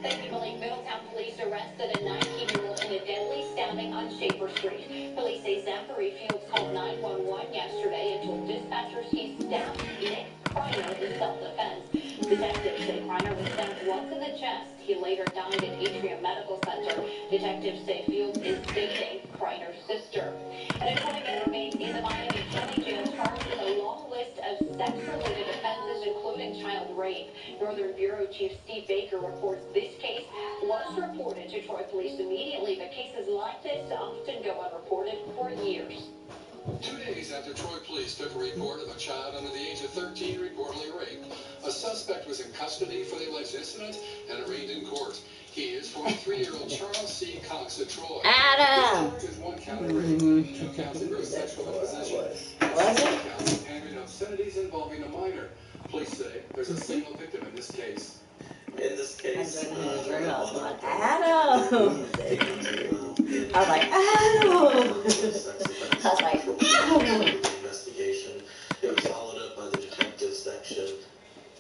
Thank you, Malik. Middletown police arrested a 19-year-old in a deadly stabbing on Schaefer Street. Police say Zachary Fields called 911 yesterday and told dispatchers he stabbed Nick Kreiner in self-defense. Detectives say Kreiner was stabbed once in the chest. He later died at Atrium Medical Center. Detectives say Fields is dating Kreiner's sister. An 20-man remains in the Miami County Jail charged with a long list of sex-related offenses, including child rape. Northern Bureau Chief Steve Baker reports this case was reported to Troy police immediately, but cases like this often go unreported for years. 2 days after Troy police took a report of a child under the age of 13 reportedly raped, a suspect was in custody for the alleged incident and arraigned in court. He is 43-year-old Charles C. Cox of Troy. Adam! He charges 1 count of rape, 2 counts of gross sexual imposition, and 6 counts of handling obscenities involving a minor. Police say there's a single victim in this case. In this case, Adam! I was like, Adam! I was like, Adam! Investigation. It was followed up by the detective section.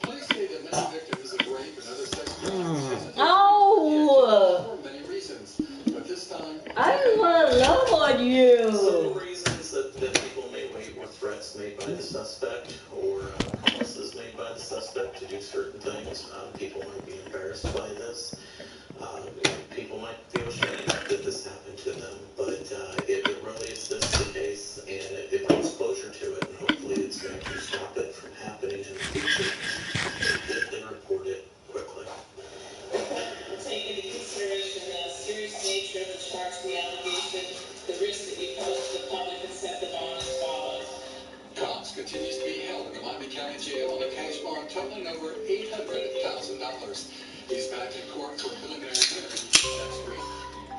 Police say that many victims of rape and other sex crimes Oh! for many reasons, but this time I just want to love on you! Some reasons that people may wait were threats made by the suspect or promises made by the suspect to do certain things. People might be embarrassed by this. People might feel ashamed that this happened to them, but it really is this the case, and it brings closure to it, and hopefully it's going to stop it from happening in the future if they report it quickly. Taking into consideration the serious nature of the charge, the allegation, the risk that you pose to the public, and set the bond as follows. Cox continues to be held in the Miami County Jail on a cash bond totaling over $800,000. He's back in court for a preliminary hearing next week.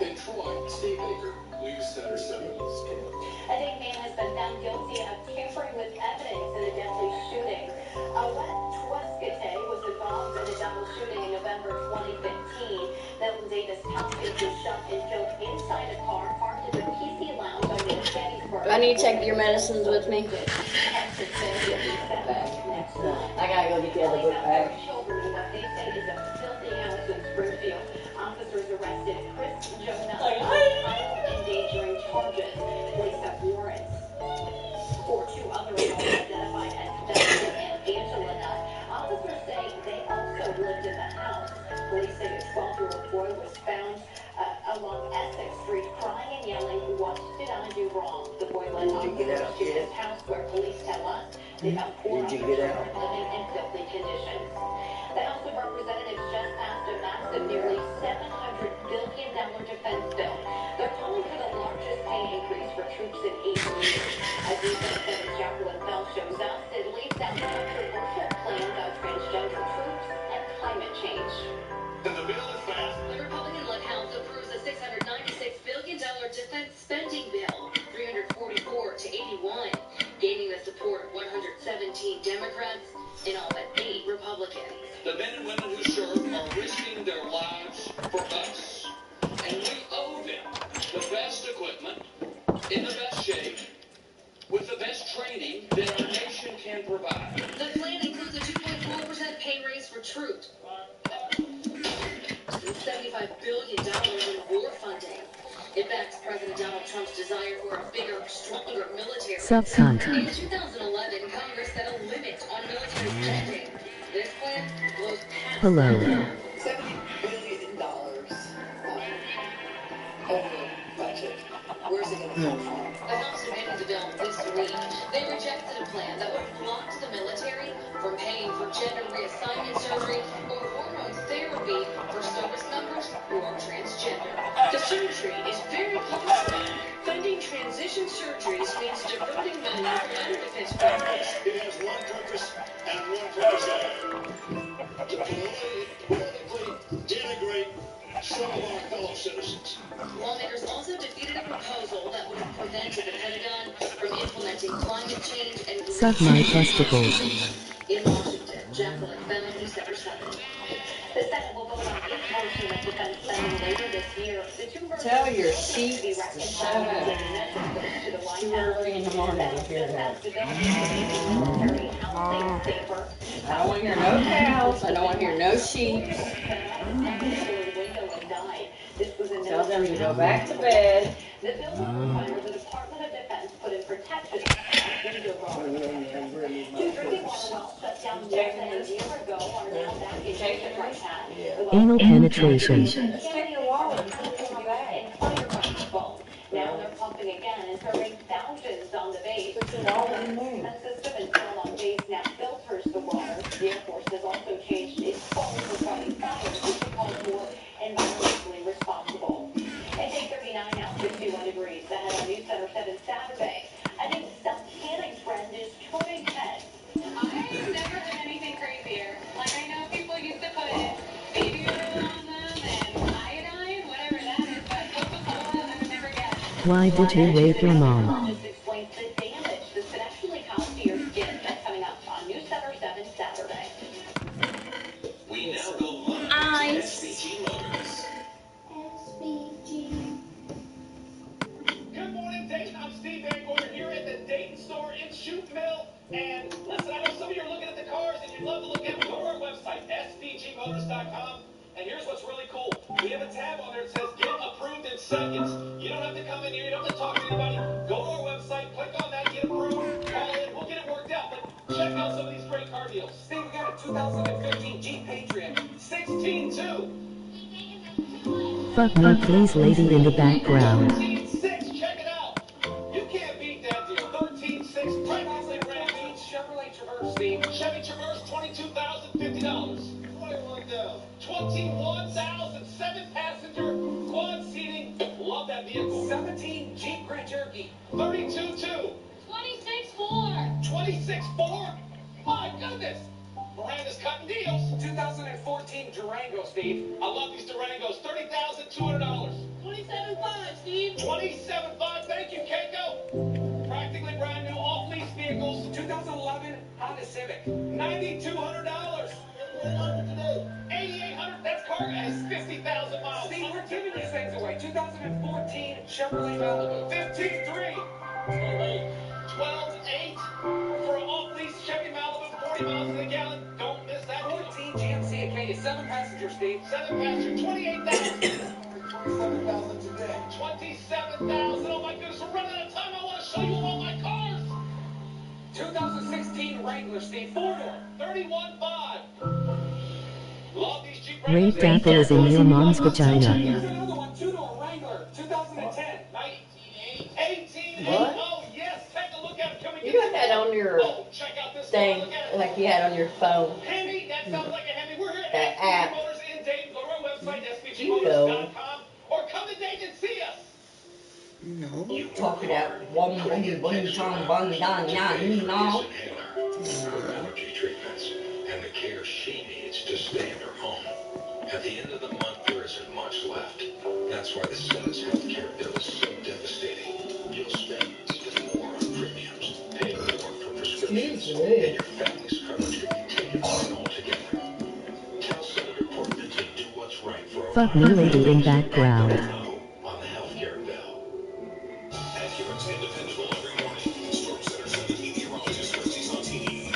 In Troy, Steve Baker, News Center 7. A Dayton man has been found guilty of tampering with evidence in a deadly shooting. Awet Tweskate was involved in a double shooting in November 2015. Milton Davis Tompkins was shot and killed inside a car parked at the PC Lounge on North Gettysburg. I need to take your medicines with me. Texas says he'll be sent back next month. I gotta go get the other book bag. Children in what they say is a filthy house in Springfield. Officers arrested Chris Jonah on endangering charges. Police have warrants for 2 other adults identified as Dustin and Angela Nutt. Officers say they also lived in the house. Police say a 12-year-old boy was found along Essex Street crying and yelling, "What did I do wrong?" The boy led officers to his house where police tell us they found 4 others living in filthy conditions. The House of Representatives just passed a massive, nearly $700 billion defense bill. They're calling for the largest pay increase for troops in 8 years. As Defense Senator Jacqueline Bell shows us, it leaves out controversial plan about transgender troops and climate change. And the bill is passed. The Republican-led House approves a $696 billion defense spending bill, 344 to 81, gaining the support of 117 Democrats and all but 8 Republicans. The men and women who serve are risking their lives for us, and we owe them the best equipment, in the best shape, with the best training that our nation can provide. The plan includes a 2.4% pay raise for troops, $75 billion in war funding. It backs President Donald Trump's desire for a bigger, stronger military. Subcontent. In 2011, Congress set a limit on military spending. This plan blows past Hello. $70 billion over budget. Where's it going to come from? The House debated the bill this week. They rejected a plan that would have blocked the military from paying for gender reassignment surgery or hormone therapy for service members who are transgender. The surgery is very costly. Funding transition surgeries means diverting money from other defense programs. It has one purpose and one purpose only. To politically denigrate some of our fellow citizens. Lawmakers also defeated a proposal that would have prevented the Pentagon from implementing climate change and Suck my testicles. in Washington. Jacqueline Bell, News Center 7. The Senate will vote on its version of defense spending later this year. The two versions Tell your still need to be sheets to reconciled shut when up. the measure goes to the White Too House. early in the morning to hear that. The bill would make the military housing safer. I don't want to hear no towels. I don't want to hear no sheets. Tell them to go back to bed. The bill would require the Department of Defense put in protections against window bars. Two drinking water wells shut down more than a year ago are now back in use right now. Anal penetration. Just take your wallet and put it in my bag. Now they're pumping again and serving thousands on the base. Put your wallet in there. A system installed on base now filters the water. The Air Force has also changed its phone for fighting fires, which it calls more environmentally responsible. At 8:39 now, 61 degrees. Ahead on News Center 7 Saturday. A new self-tanning trend is turning heads. I've never heard anything crazier. Like, I know people used to put baby oil on them and iodine, whatever that is, but Coca-Cola, I would never guess. Why did you rape your mom? This explains the damage this could actually cause to your skin. That's coming up on News Center 7 Saturday. We now go live to SVG Motors. Good morning, Dayton. I'm Steve Van Gordon here at the Dayton store in Shute Mill. And listen, I know some of you are looking at the cars and you'd love to look at them. Go to our website, svgmotors.com. And here's what's really cool. We have a tab on there that says get approved in seconds. You don't have to come in here. You don't have to talk to anybody. Go to our website, click on that, get approved, call in. We'll get it worked out. But check out some of these great car deals. Steve, we got a 2015 Jeep Patriot. 16.2. Fuck me please lady in the background. 13.6, check it out. You can't beat that deal. 13.6, practically brand new Chevrolet Traverse, Steve. Chevy Traverse, $22,050. 21,000, 7-passenger, quad seating. Love that vehicle. 17 Jeep Grand Cherokee, 32.2. 26.4. 26.4. My goodness. Miranda's cutting deals. 2014 Durango, Steve. I love these Durangos. $30,200. 27.5, Steve. 27.5. Thank you, Keiko. Practically brand new off-lease vehicles. 2011 Honda Civic. $9,200. 8,800. That's cargo. Has 50,000 miles. Steve, we're giving these things away. 2014 Chevrolet Malibu. 15.3. 12.8 for an off-lease Chevy Malibu, 40 miles to the gallon. Don't miss that. 14 GMC Acadia, 7-passenger, Steve. 7-passenger, 28,000. 27,000 today. 27,000. Oh my goodness, we're running out of time. I want to show you all my cars. 2016 Wrangler, Steve, 4-door, 31.5. Love these Jeep Wranglers. Raped apple is in your mom's vagina. Here's another one, 2-door Wrangler, 2010. 18.8. What? Oh yes, take a look at it. Can we You get got that on your check out this thing, one. Look at it. like you had on your phone. Hemi, that sounds like a Hemi. We're here at That SVG app. Motors in Dayton. Go to our website, You go. svgmotors.com, or come to Dayton and see us. No. Talk it out. One, chong, bun, dan, yan, no. Allergy treatments and the care she needs to stay in her home. At the end of the month, there isn't much left. That's why the Senate's healthcare bill is so devastating. You'll spend even more on premiums, pay more for prescriptions, and your family's coverage could be taken away altogether. Tell Senator Portman to do what's right for Fuck me lady in background. on the healthcare bill. Accurate and dependable every morning. Storm Center 7 meteorologist Reggie's on TV.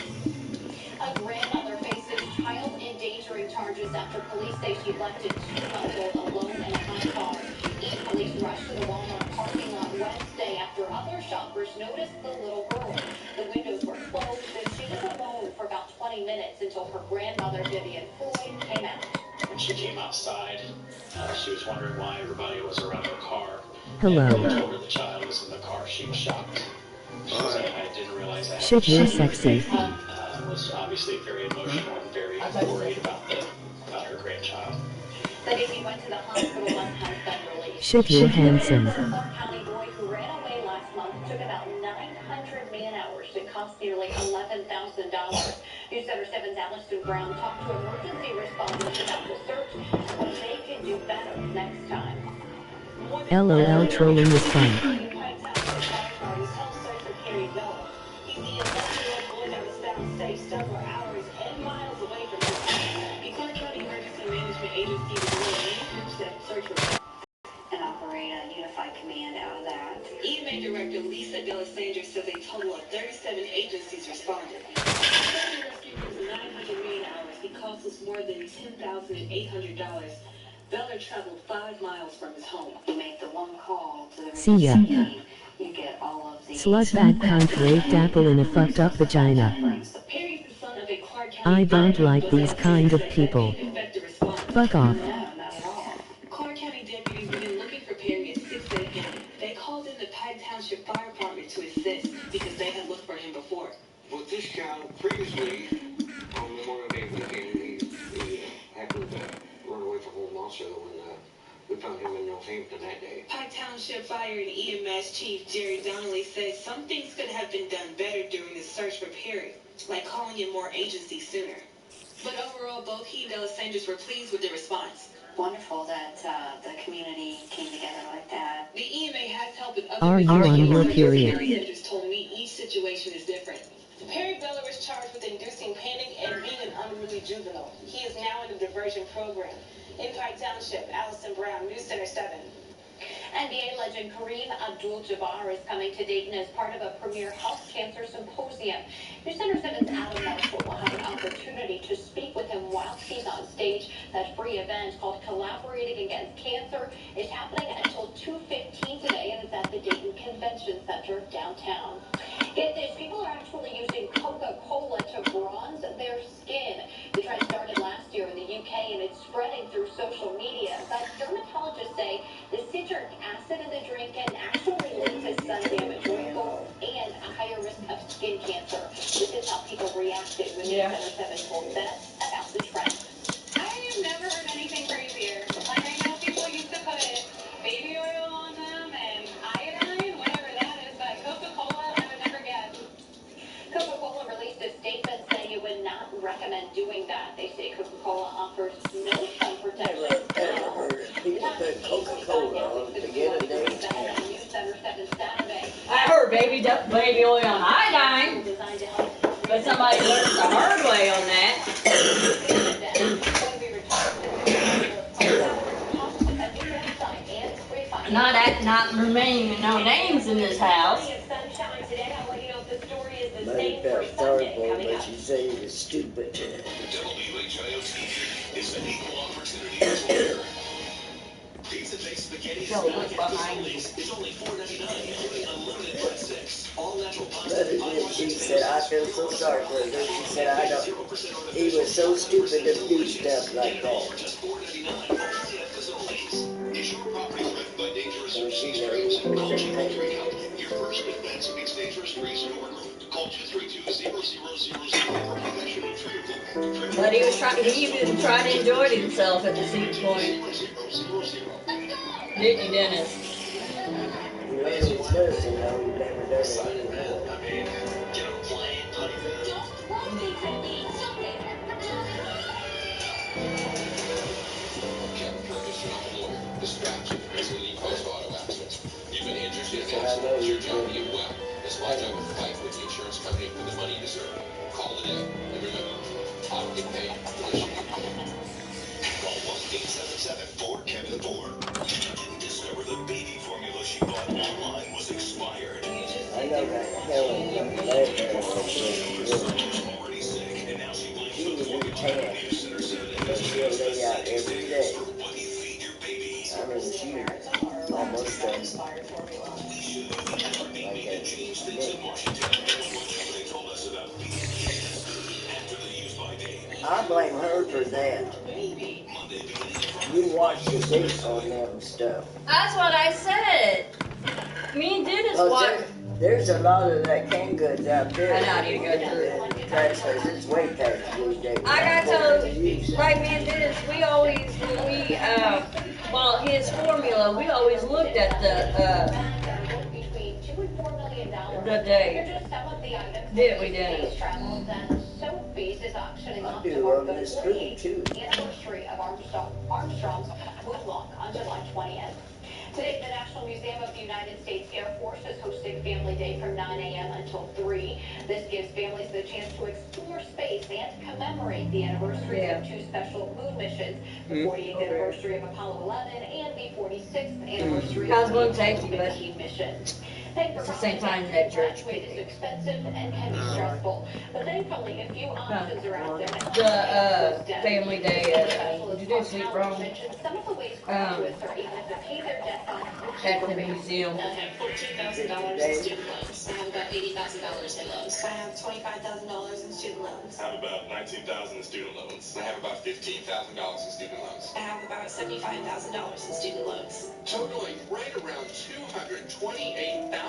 A grandmother faces child endangering charges after police say she left a 2-month-old alone in a hot car. Each police rushed to the Walmart parking lot Wednesday after other shoppers noticed the little girl. The windows were closed and she was alone for about 20 minutes until her grandmother, Vivian Floyd, came out. When she came outside, she was wondering why everybody was around her car. Hello. And when we told her the child was in the car, she was shocked. She said, I didn't realize that. Shit, you're sexy. Was obviously very emotional and very worried about her grandchild. The baby went to the hospital and has been released. Shit, you're handsome. A Clark County boy who ran away last month took about 900 man-hours and cost nearly $11,000. News Center 7's Allison Brown talked to emergency responders about the search and what they can do better next time. LOL, trolling is fun. agency was really search and operate a unified command out of that. EMA Director Lisa D'Alessandro says a total of 37 agencies responded. The rescue used 900 million hours. He cost us more than $10,800. Beller traveled 5 miles from his home. You make the one call to the See ya. you get all of the Slutbag cunt raped apple in a fucked up vagina. Perry's the son of a Clark I County don't like these kind of people. Fuck off. No, not at all. Clark County deputies began looking for Perry at 6 a.m. They called in the Pike Township Fire Department to assist because they had looked for him before. Well, this guy previously, on Memorial Day weekend, he happened to run away from home also, and we found him in Northampton that day. Pike Township Fire and EMS Chief Jerry Donnelly says some things could have been done better during the search for Perry, like calling in more agencies sooner. But overall, both he and D'Alessandro were pleased with the response. Wonderful that the community came together like that. The EMA has helped with other... Are you on your period? D'Alessandro told me each situation is different. Perry Beller was charged with inducing panic and being an unruly juvenile. He is now in the diversion program. In Pike Township, Allison Brown, News Center 7. NBA legend Kareem Abdul-Jabbar is coming to Dayton as part of a premier health cancer symposium. News Center 7's Adam Marshall will have an opportunity to speak with him while he's on stage. That free event called Collaborating Against Cancer is happening until 2:15 today, and it's at the Dayton Convention Center downtown. Get this, people are actually using Coca-Cola to bronze their skin. The trend started last year in the UK, and it's spreading through social media. But dermatologists say the citric acid in the drink can actually lead to sun damage, wrinkles, and a higher risk of skin cancer. This is how people reacted when News Center 7 told Beth about the trend. I have never heard anything crazier. Like, I know people used to put baby oil on them and iodine, whatever that is, but Coca-Cola, I would never guess. Coca-Cola released a statement saying it would not recommend doing that. They say Coca-Cola offers no sun protection. Never heard of people put Coca-Cola on to get a date. I heard baby oil on iodine, but somebody learned the hard way on that. Not remaining no names in this house. Mother felt sorry for him, but she said he was stupid. WHIO-TV is an equal opportunity employer. Pizza-based spaghetti is only $4.99. Unlimited breadsticks. All natural pasta. She said, I feel so sorry for him. She said, I don't. He was so stupid to do stuff like that. Just $4.99. Only at facilities. Is your property threatened by dangerous or disease trees? Call 233-HELP. Your first defense against dangerous trees and overgrowth. Call 232-0000 for professional tree removal. But he even tried to enjoy himself at the same point. Didn't you, Dennis? He learned his lesson, though. He never does it anymore. Distraction, misleading post-auto accidents. You've been injured in an accident. It's your job to get well. That's why I would fight with the insurance company for the money you deserve. Call today. And remember, I don't get paid unless you get paid. Call 1-877-4-KEVIN-4. Didn't discover the baby formula she bought online was expired. I know that Helen led her already sick, and now she blames the formula. but she'll lay out every day. I mean, she almost does like a I blame her for that. You watch the date on them stuff. That's what I said. Me and Dennis watched. There's a lot of that canned goods out there. I know, I need to go through it. It's way past these days. I got told, like me and Dennis, we always, when we, well, his formula, we always looked at the day. Did we, Dennis? I do love this food, too. Anniversary of Armstrong's moonwalk on July 20th. Today, the National Museum of the United States Air Force is hosting Family Day from 9 a.m. until 3. This gives families the chance to explore space and commemorate the anniversary of 2 special moon missions, the 40th anniversary of Apollo 11 and the 46th anniversary of the Apollo 15 mission. It's the same time that church picnic. It's expensive and can be stressful, but thankfully a few options are out there. The family day at, did you do sleep wrong? Some of the ways graduates are able to pay their debts off At the museum. I have $14,000 in student loans. I have about $80,000 in loans. I have $25,000 in student loans. I have about $19,000 in student loans. I have about $15,000 in student loans. I have about $75,000 in student loans. Totaling right around $228,000,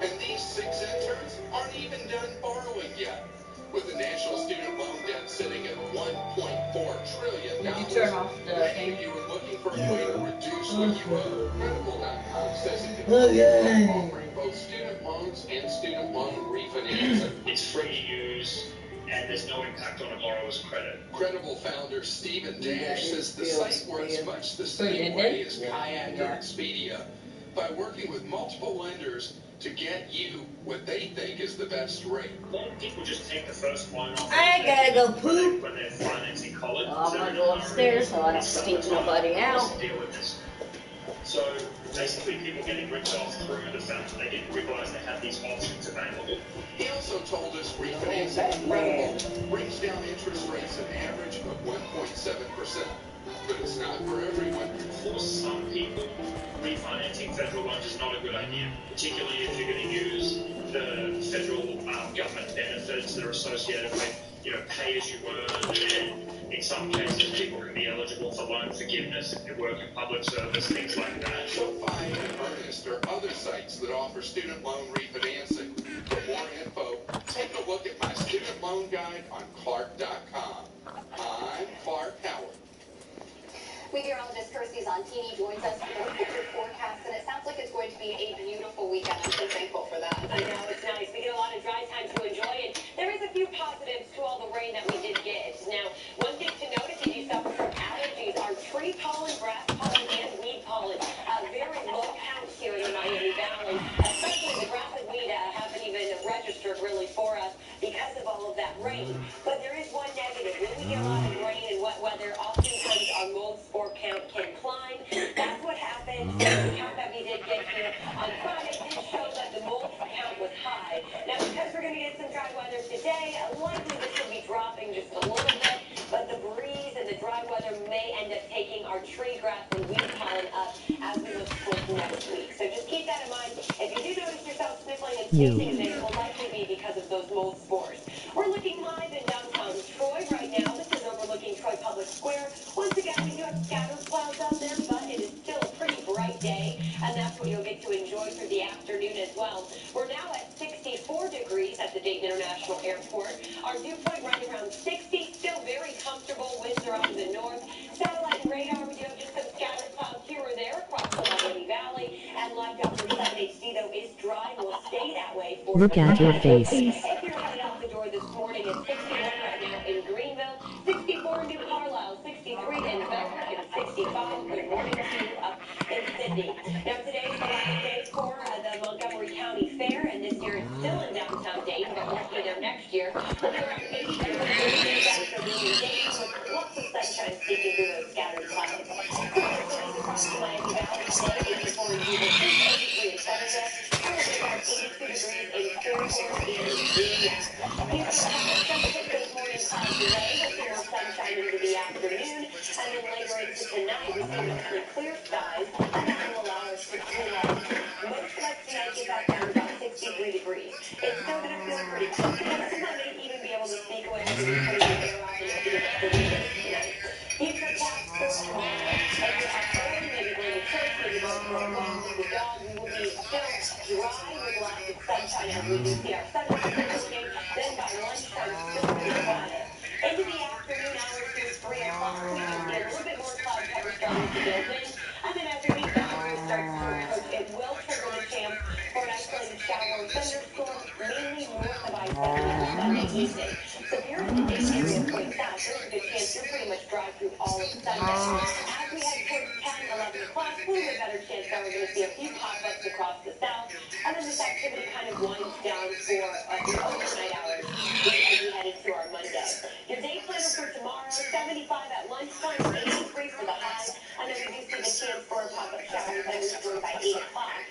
and these 6 interns aren't even done borrowing yet. With the national student loan debt sitting at $1.4 trillion, Did you turn off the thing? if you were looking for a way to reduce what you owe, Credible.com says it can offering both student loans and student loan refinancing. It's free to use, and there's no impact on a borrower's credit. Credible founder Stephen Dash says the site works much the same way as Kayak or Expedia, by working with multiple lenders to get you what they think is the best rate. A lot of people just take the first loan off. I gotta go poop. When they're financing college. I'm gonna go upstairs so I don't stink nobody out. So basically people getting ripped off through the fact that they didn't realize they had these options available. He also told us refinancing Credible brings down interest rates an average of 1.7%. But it's not for everyone. For some people, refinancing federal loans is not a good idea, particularly if you're going to use the federal government benefits that are associated with, pay as you earn, and in some cases people can be eligible for loan forgiveness if you work in public service, things like that. SoFi and Earnest are other sites that offer student loan refinancing. For more info, take a look at my student loan guide on Clark.com. I'm Clark Howard. Meteorologist Kirstie Zontini joins us for a look at your forecast, and it sounds like it's going to be a beautiful weekend. I'm so thankful for that. I know, it's nice. We get a lot of dry time to enjoy, and there is a few positives to all the rain that we did get. Now, one thing to note if you do suffer from allergies are tree pollen, grass pollen, and weed pollen. Very low counts here in the Miami Valley, especially the grass and weed haven't even registered really for us because of all of that rain. But there is one negative. When we get a lot of rain and wet weather, oftentimes our mold spore count can climb. That's what happened. The count that we did get here on Friday did show that the mold count was high. Now, because we're going to get some dry weather today, likely this will be dropping just a little bit, but the breeze and the dry weather may end up taking our tree grass and weed pollen up as we look towards next week. So just keep that in mind. If you do notice yourself sniffling and sneezing, then it will likely be because of those mold spores. We're looking live in downtown Troy right now. This is overlooking Troy Public Square. Once again, we do have scattered clouds out there, but it is still a pretty bright day, and that's what you'll get to enjoy through the afternoon as well. We're now at 64 degrees at the Dayton International Airport. Our dew point right around 60, still very comfortable. Winds are out of the north. Satellite and radar, we do have just some scattered clouds here or there across the Miami Valley, and live out for 7HD, though, is dry and will stay that way for Look at your face. If you're headed out the door this morning, it's 61 right now in Greenville, 64 in New Carlisle, 63 in Belleville, and 65. Good morning to you up in Sydney. Now, today's the last day for the Montgomery County Fair, and this year it's still in downtown Dayton, but we'll be there next year. We'll be around 80 degrees this afternoon in Dayton with lots of sunshine sneaking through those scattered clouds. Clouds across the Miami Valley today, 84 in Yuba Creek, 83 in Centerville, and we'll be around 82 degrees in Fairport and Union. This morning, clouds today, we'll see more sunshine into the afternoon, and then later into tonight, we see mostly clear skies, and that will allow us to cool off. Most of us tonight get back down to about 63 degrees. It's still going to feel pretty cold. Some might even be able to sneak away with the air out and it'll be a pretty day tonight. Future cats for tomorrow. If you're up early, maybe going to church, maybe going for a walk with the dog, we will be still dry with lots of sunshine as we do see our sunrise morning. Then by lunchtime, still pretty quiet. Into the afternoon hours through 3 o'clock, we can see a little bit more cloud cover starting to build in. And then as the week starts to approach, it will trigger the chance for an isolated shower or thunderstorm, mainly north of I-70 on Sunday evening. So if you're in the Dayton area going south, there's a good chance you're pretty much dry through all of Sunday. As we head towards 10, 11 o'clock, a little bit better chance that we're going to see a few pop-ups across the south. And then this activity kind of winds down for the overnight hours as we head into our Monday. Your day planner for tomorrow, 75 at lunchtime, 83 for the high. And then we do see the chance for a pop-up shower that is going by 8 o'clock.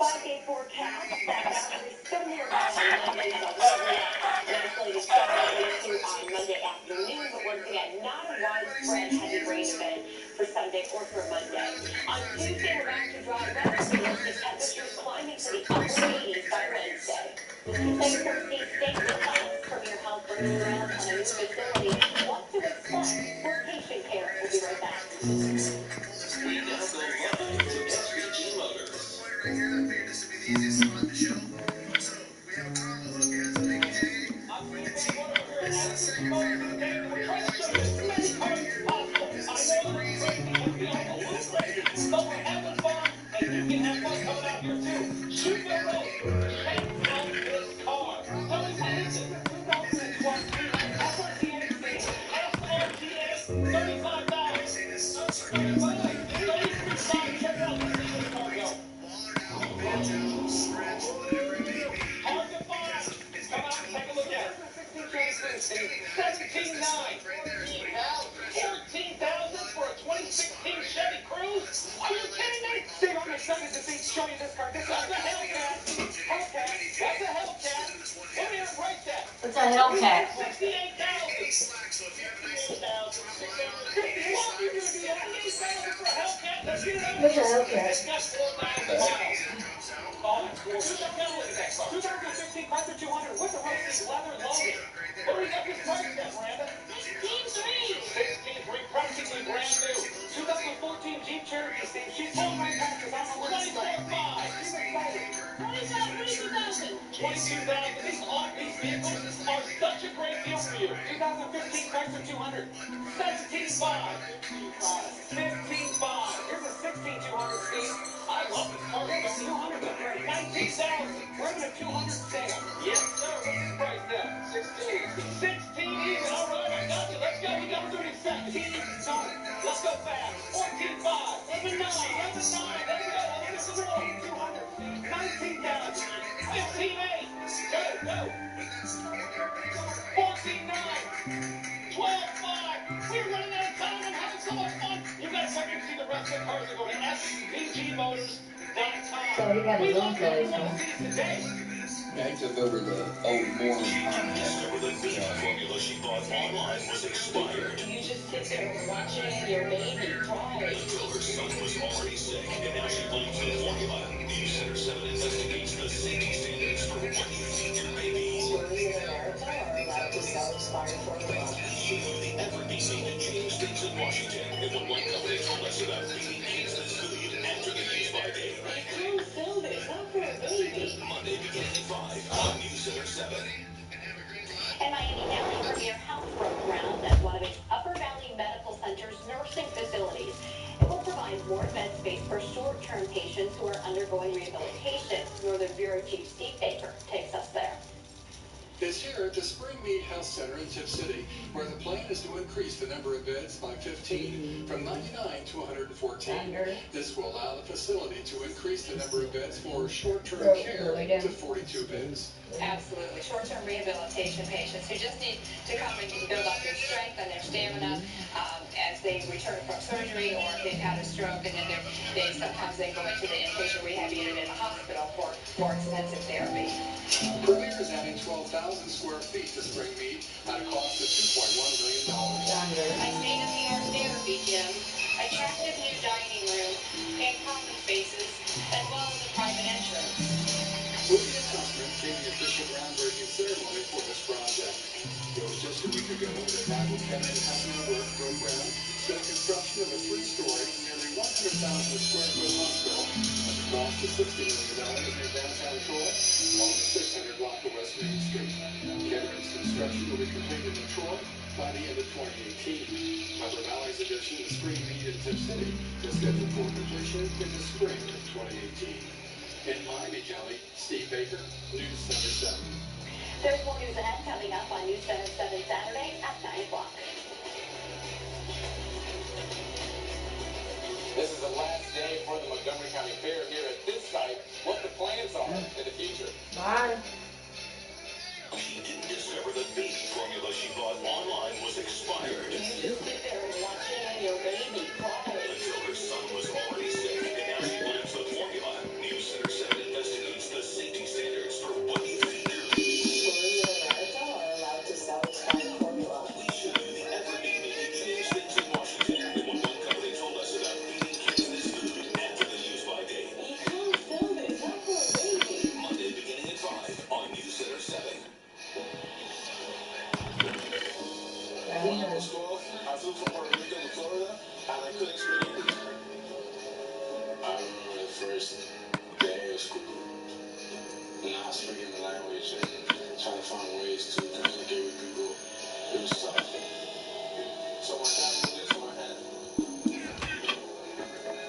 5-day forecast, that boundary still nearby on Monday, so an isolated shower or two on Monday afternoon, but once again, not a widespread heavy rain event for Sunday or for Monday. On Tuesday, we're back to dry weather, so we'll see temperatures climbing to the upper 80s by Wednesday. Thanks for Steve Staying with us. Premier Health brings around on a new facility. What to expect for patient care. We'll be right back. We now go live to SVG Motors. What's a Hellcat? What's a Hellcat? 2015 Chrysler 200 with a roasted leather loaded. What do we got this price at, Miranda? 16.3, practically brand new. 2014 Jeep Cherokee, Steve. She's pulling right past us on the list. 24.5. She's excited. 22,000. These vehicles are such a great deal for you. 2015 Chrysler 200. 17.5. 15.5. Here's a 16,200, Steve. I love this car. The 200 is great. 19,000. We're having a 200 sale. Yes, sir. What's the price now? 16. 16 even. All right, I got you. Let's go. We got 30 seconds. No. Let's go fast. 14.5. 11.9. 11.9. Let's go. Let's go. 200. 19,000. 15.8. Go. 14.9. 12.5. We're running out of time. I'm having so much fun. You guys have to see the rest of the cars and go to SVGmotors.com. So he got his own place, huh? I took over the old morning Discover the new formula she bought online was expired. You just sit there watching your baby cry. Until her son was already sick, and now she blames the formula. New Center 7 investigates the safety standards for what you feed your baby. Women in America are allowed to sell expired formula. She knew the effort being made to change things in Washington, and what one company told us about feeding kids this food after the use-by date. You can't sell this, not for a baby. Monday beginning at 5 on New Center 7. And Miami County Premier Health broke ground at one of its Upper Valley Medical Center's nursing facilities. It will provide more bed space for short-term patients who are undergoing rehabilitation. Northern Bureau Chief Steve Baker takes us there. Is here at the Spring Mead Health Center in Tip City, where the plan is to increase the number of beds by 15 from 99 to 114. This will allow the facility to increase the number of beds for short-term care to 42 beds. Absolutely. Short-term rehabilitation patients who just need to come and build up their strength and their stamina as they return from surgery, or if they've had a stroke and then sometimes they go into the inpatient rehab unit in the hospital for more extensive therapy. Premier is adding 12,000 square feet to Spring Mead at a cost of $2.1 million. A state-of-the-art therapy gym, attractive new dining room, and common spaces, as well as a private entrance. With the announcement came the official groundbreaking ceremony for this project. It was just a week ago that Michael Kennedy and Company Work broke ground for the construction of a 3-story, nearly 100,000 square foot hospital at the cost of $60 million near downtown Troy, along the 600 block of West Main Street. Kennedy's construction will be completed in Troy by the end of 2018. Upper Valley's addition to Spring Mead in Tip City is scheduled for completion in the spring of 2018. In Miami County, Steve Baker, News Center 7. There's more news ahead coming up on News Center 7 Saturday at 9 o'clock. This is I was 12, I flew from Puerto Rico to Florida, and I couldn't speak English. I remember the first day of school, not speaking the language and trying to find ways to communicate with people. It was tough. So my dad put this in my head.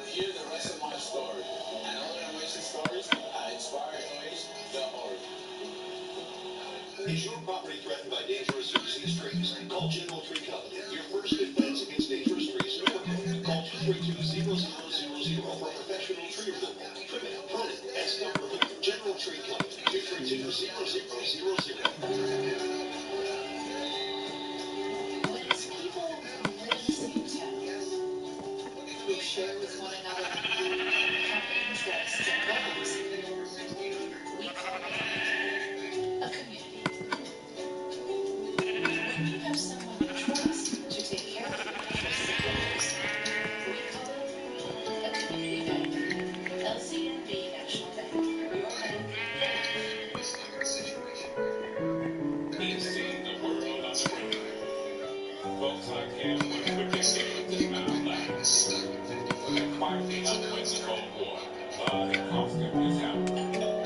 Hear the rest of my story and other amazing stories at inspirednoise.org. Is your property threatened by dangerous or diseased trees? Call General Tree Company, your first defense against dangerous trees in Brooklyn. Call 232-0000 for professional tree removal, trimming, pruning, and stump removal. General Tree Company, 232-0000. When it's people who live in the same town, who share with one another common interests and goals, we call it a community. When you have someone you trust to take care of your interests and goals, we call it a community bank. LCNB National Bank. Your bank, the bank. It's seeing the world on screen. Folks like him would predict it this time last. And quietly outwit the Cold War, but it cost him his health.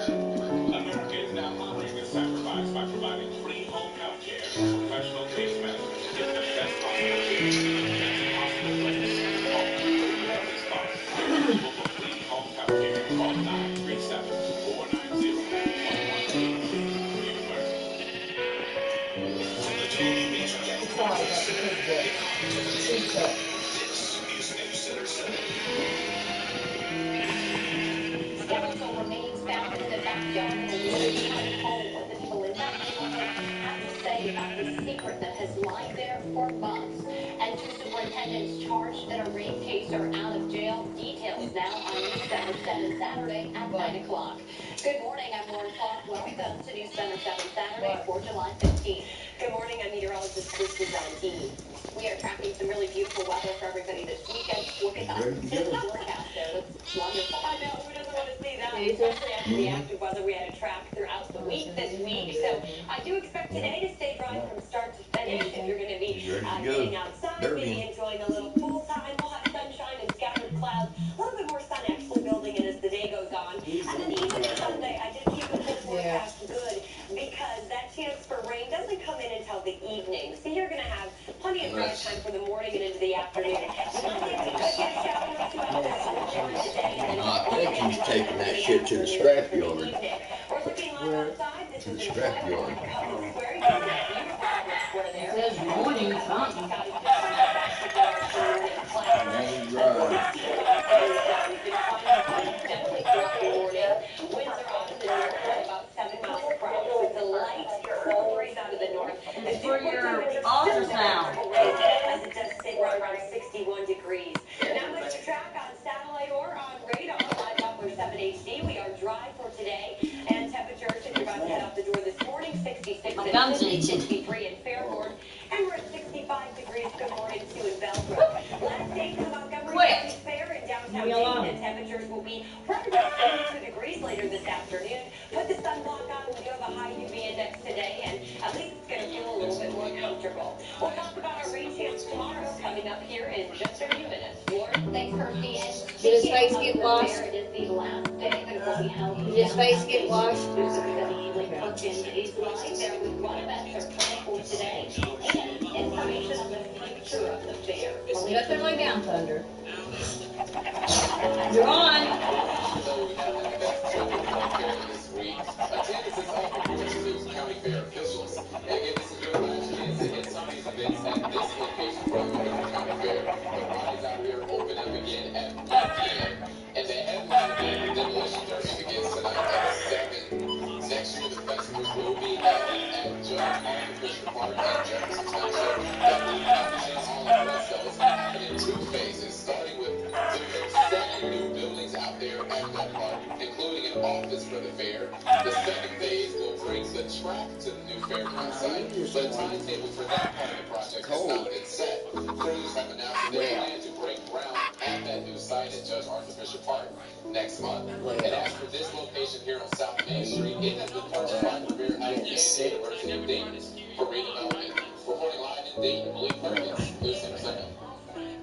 America is now honoring his sacrifice by providing free home health care and professional case management to get the best possible care at the hospital place. Home, regardless cost. You're eligible for free home health care. Call 937-490-1186. New Mercy. From the Tony Major Gang this is News Center 7. Skeletal remains found in the backyard of a Williams County home within the Belinda neighborhood have to say about the secret that has lied there for months. And two superintendents charged in a rape case are out of jail. Details now on News Center 7 Saturday at 9 o'clock. Good morning, I'm Lauren Clark. Welcome to News Center 7 Saturday for July 15th. Good morning, I'm meteorologist Chris Zanti. We are tracking some really beautiful weather for everybody this weekend. Look at that. It's not forecast there. Looks wonderful. I know, who doesn't want to see that? Especially after the active weather we had to track throughout the week this week. So I do expect today to stay dry from start to finish. If you're going to be getting outside, maybe enjoying a little pool time, we'll have sunshine and scattered clouds. A little bit more sun actually building in as the day goes on. And then even Sunday, I did keep the full forecast good because that chance for rain doesn't come in until the evening. So you're going to have plenty of dry time for the morning and into the afternoon. Monday, we could get a shower or two out there later today. And then I think he's taking that shit to the scrapyard. we're looking live outside. This To the is scrapyard. Public Square. You can see that beautiful public square there. It says morning something. Main Drive. Gently throughout the morning. Winds are out in the north at about 7 miles per hour. So it's a light, cool breeze out of the north. It's for your ultrasound. As it does sit right around 61 degrees. Not much to track on satellite or on radar. Live Doppler 7 HD. We are dry for today. And temperatures, if you're about to head out the door this morning, 66 My in gum's Cincy, itching. 63 in Fairborn. And we're at 65 degrees. Good morning to in Bellbrook. Last day for the Montgomery County Fair in downtown Dayton. And temperatures will be right around 72 degrees later this afternoon. Put the sunblock on. We do have a high UV index today, and at least it's going to feel a little bit more comfortable. We'll talk about our rain chance tomorrow coming up here in just a few minutes. Lauren, thanks, Kirsty. Did his face get washed? It is the last day that will be held. Did his face get washed? There with one event they're planning for today and information on the future of the fair. Shut their way down, Thunder. You're on. This week, attendance is up according to those county fair officials. And again, this is your last chance to hit some of these events at this location from the county fair. The rides out here open up again at 1 p.m. And the headline event, the demolition derby, begins tonight at 7. Next year, the festival will be held at Judge Arthur Fisher Park in Jefferson Township. That will happen all at once, though. It's going to happen in 2 phases, starting with there's 7 new buildings out there at that park, including an office for the fair. The second phase will bring the track to the new fairground site, but a timetable for that part of the project has not been set. Crews have announced they plan to break ground at that new site at Judge Arthur Fisher Park next month. And as for this location here on South Main Street, it has been purchased by the fair at the University of Dayton for redevelopment. Reporting live in Dayton police department. News Center 7.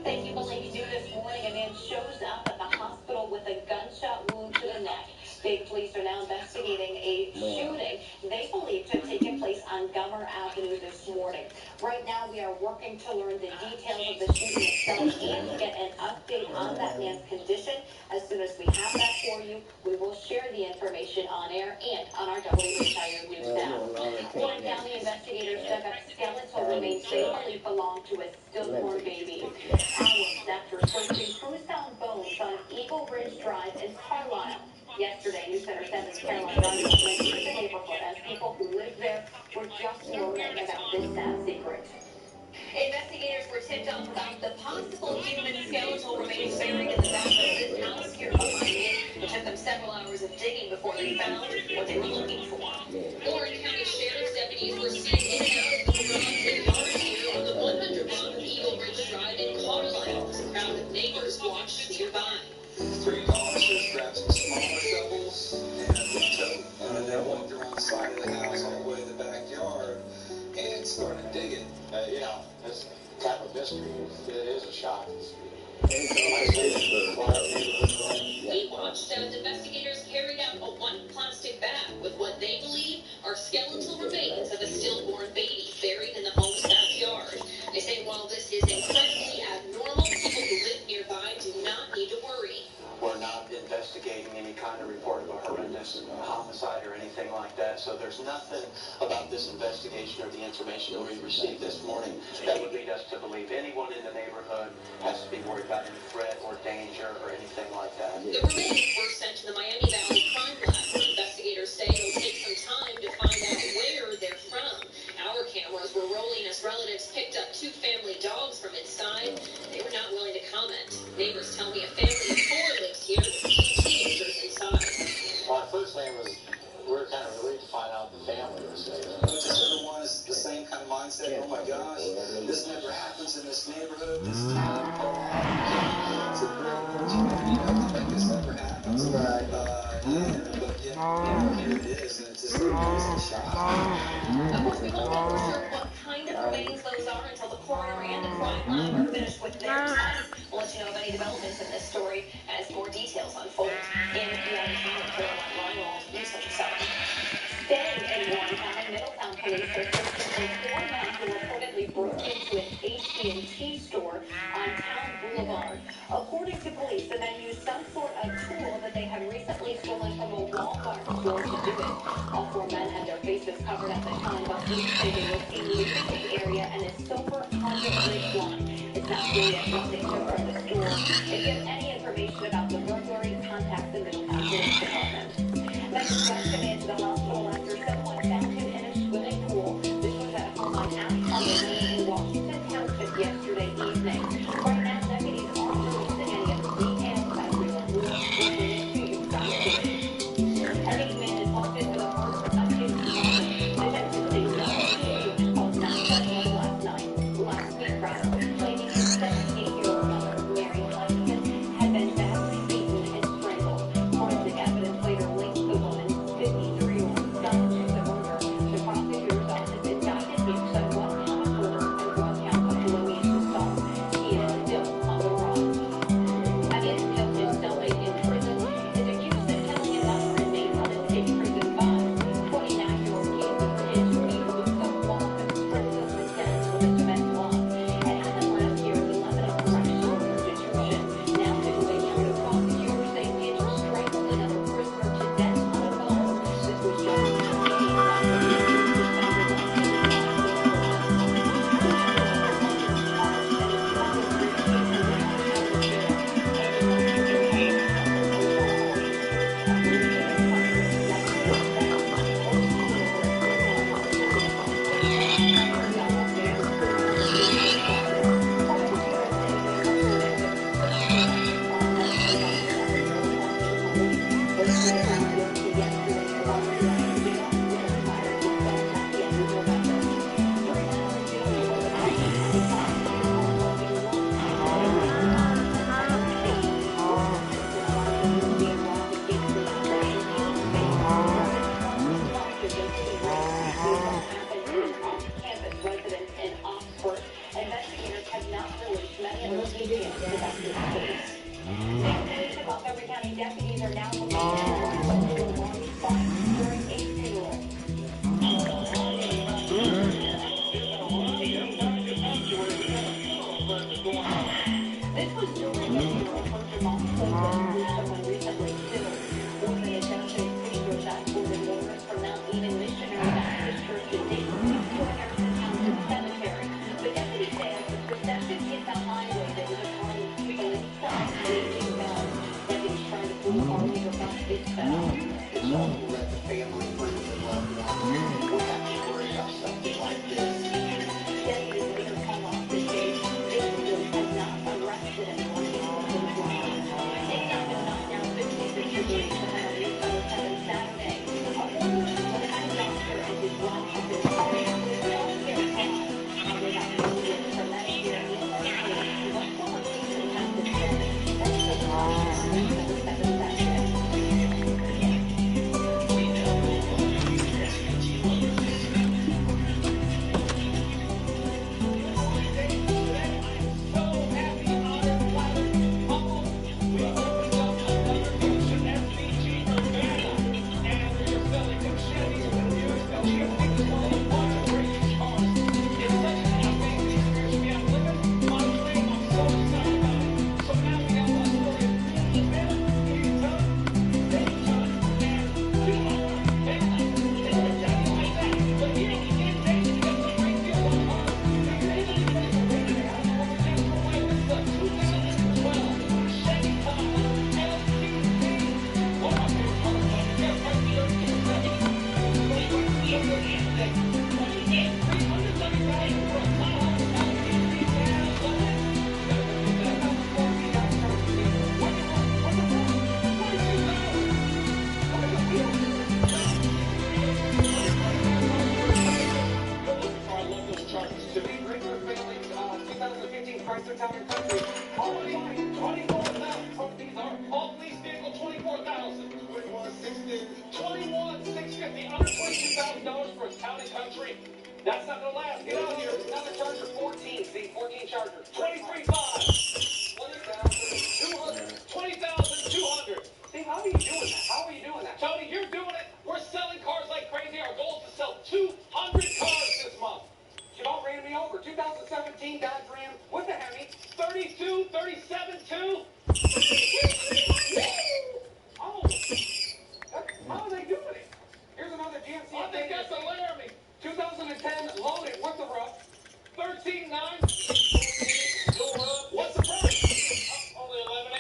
Thank you, Believe New this morning. A man shows up at the hospital with a gunshot wound to the neck. State police are now investigating a shooting they believe to have taken place on Gummer Avenue this morning. Right now, we are working to learn the details of the shooting itself and to get an update on that man's condition. As soon as we have that for you, we will share the information on air and on our WHIO News app. Warren County investigators dug up skeletal remains they believe belong to a stillborn baby. Hours after searching, crews found bones on Eagle Ridge Drive in Carlisle. Yesterday, News Center 7's Caroline Garner went to the neighborhood as people who live there were just learning about this sad secret. Investigators were tipped off about the possible human skeletal remains buried in the back of this house here behind me. It took them several hours of digging before they found what they were looking for. Warren County Sheriff's deputies were seen in and out of the garage and yard here on the 100 block of Eagle Ridge Drive in Carlisle. A crowd of neighbors watched nearby. 3 officers grabbed some smaller shovels and a big tote, and they walked around the side of the house all the way to the backyard and started digging. This type of mystery, it is a shock. We watched as investigators carried out a white plastic bag with what they believe are skeletal remains of a stillborn baby buried in the home's backyard. They say while this is incredibly abnormal, people who live nearby do not need to worry. We're not investigating any kind of report of a horrendous homicide or anything like that, so there's nothing about this investigation or the information that we received this morning that would lead us to believe anyone in the neighborhood has to be worried about any threat or danger or anything like that. The remains were sent to the Miami Valley Crime Lab. Investigators say it'll take some time to find out where they're from. Our cameras were rolling as relatives picked up 2 family dogs from inside. They were not willing to comment. Neighbors tell me a family of 4 lives here with 2 teenagers inside. Well, the first thing was we were kind of relieved to find out the family was there. Just everyone is the same kind of mindset. Oh my gosh, this never happens in this neighborhood, this town. It's a great like this never happens. But here it is, and it's just a shock. Of course, we won't know for sure what kind of remains those are until the coroner and the crime lab are finished with their tests. We'll let you know of any developments in this story as more details unfold. In Warren County, Caroline Reinhold, News Center 7. Staying in Warren County, Middletown police are searching for 4 men who reportedly broke into an AT&T store on Town Boulevard. According to police, the men used some sort of tool that they had recently stolen from a Walmart store to do it. All 4 men had their faces covered at the time, but police say they were seen leaving the area in a silver Honda Ridge line. It's not clear yet what they took from the store. If you have any information about the burglary, contact the Middletown Police Department. Next question, man to the hospital after someone found him in a swimming pool. This was at a home on Ashland in Washington Township yesterday evening. Right now, deputies aren't releasing any of the details as we will bring it to you from the police. An 8-man is wanted for the murder of his son. Detectives say no one called 911 last night. Last week, rather, claiming his 17-year-old mother, Mary Hudson, had been badly beaten and strangled. Forensic evidence later linked the woman's 53-year-old begin to investigate the case. State Montgomery County deputies are now looking into the body spot during a funeral. This was during a funeral for Jamal Coleman, someone recently killed. Woman in Junction City was escorted mourners from Mount Eden Missionary Baptist Church in Dayton to Harrison Township Cemetery. But deputies say as the procession hit the highway, there was a car with people inside waving guns. Deputies trying to pull the car over, but it fell. It's awful that the family, friends, and loved ones would have to worry about something like this. Deputies later call off the chase. Victims have not arrested anyone in the line. State has not now 56 degrees to have a new summer 7 Saturday. A former local doctor and his wife have been fired with healthcare fraud. They got millions from Medicare and Medicaid. What former patients have to say? That's the summer 7 Saturday. That's not gonna last. Get out here. Another Charger 14. See, 14 Charger. 23.5. 20,200. Steve, how are you doing that? How are you doing that? Tony, you're doing it. We're selling cars like crazy. Our goal is to sell 200 cars this month. Jamal ran me over. 2017 Dodge Ram with the Hemi. 32, 37, 2. Oh. How are they doing it? Here's another GMC. I think that's a Laramie. 2010 loaded with the roof. 13.9. What's the price? Only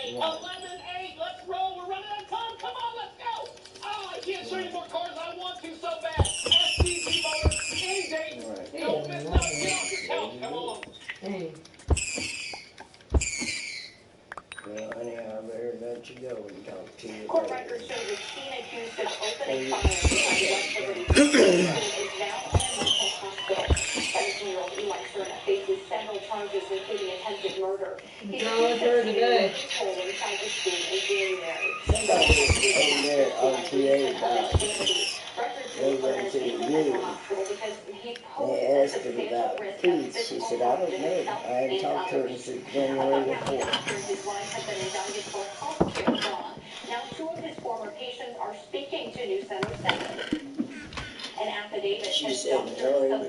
11.8. 11.8. Let's roll. We're running out of time. Come on, let's go. Oh, I can't show you more cars. I want to so bad. SCG Motors in Dayton. Don't miss out. Get off your couch. Come on. Well, anyhow, I better let you go and talk to you. Court records show the teen accused of opening fire behind West Liberty is now in a mental hospital. 17-year-old Eli Serna faces several charges, including attempted murder. He's accused of shooting hole inside the school in January. Somebody over there at RTA about they went to the union. They asked him about peace. He said, I don't know. I hadn't talked to him since January the 4th. His wife has been indicted for healthcare fraud. Now, 2 of his former patients are speaking to News Center 7. An affidavit says Dr. Salim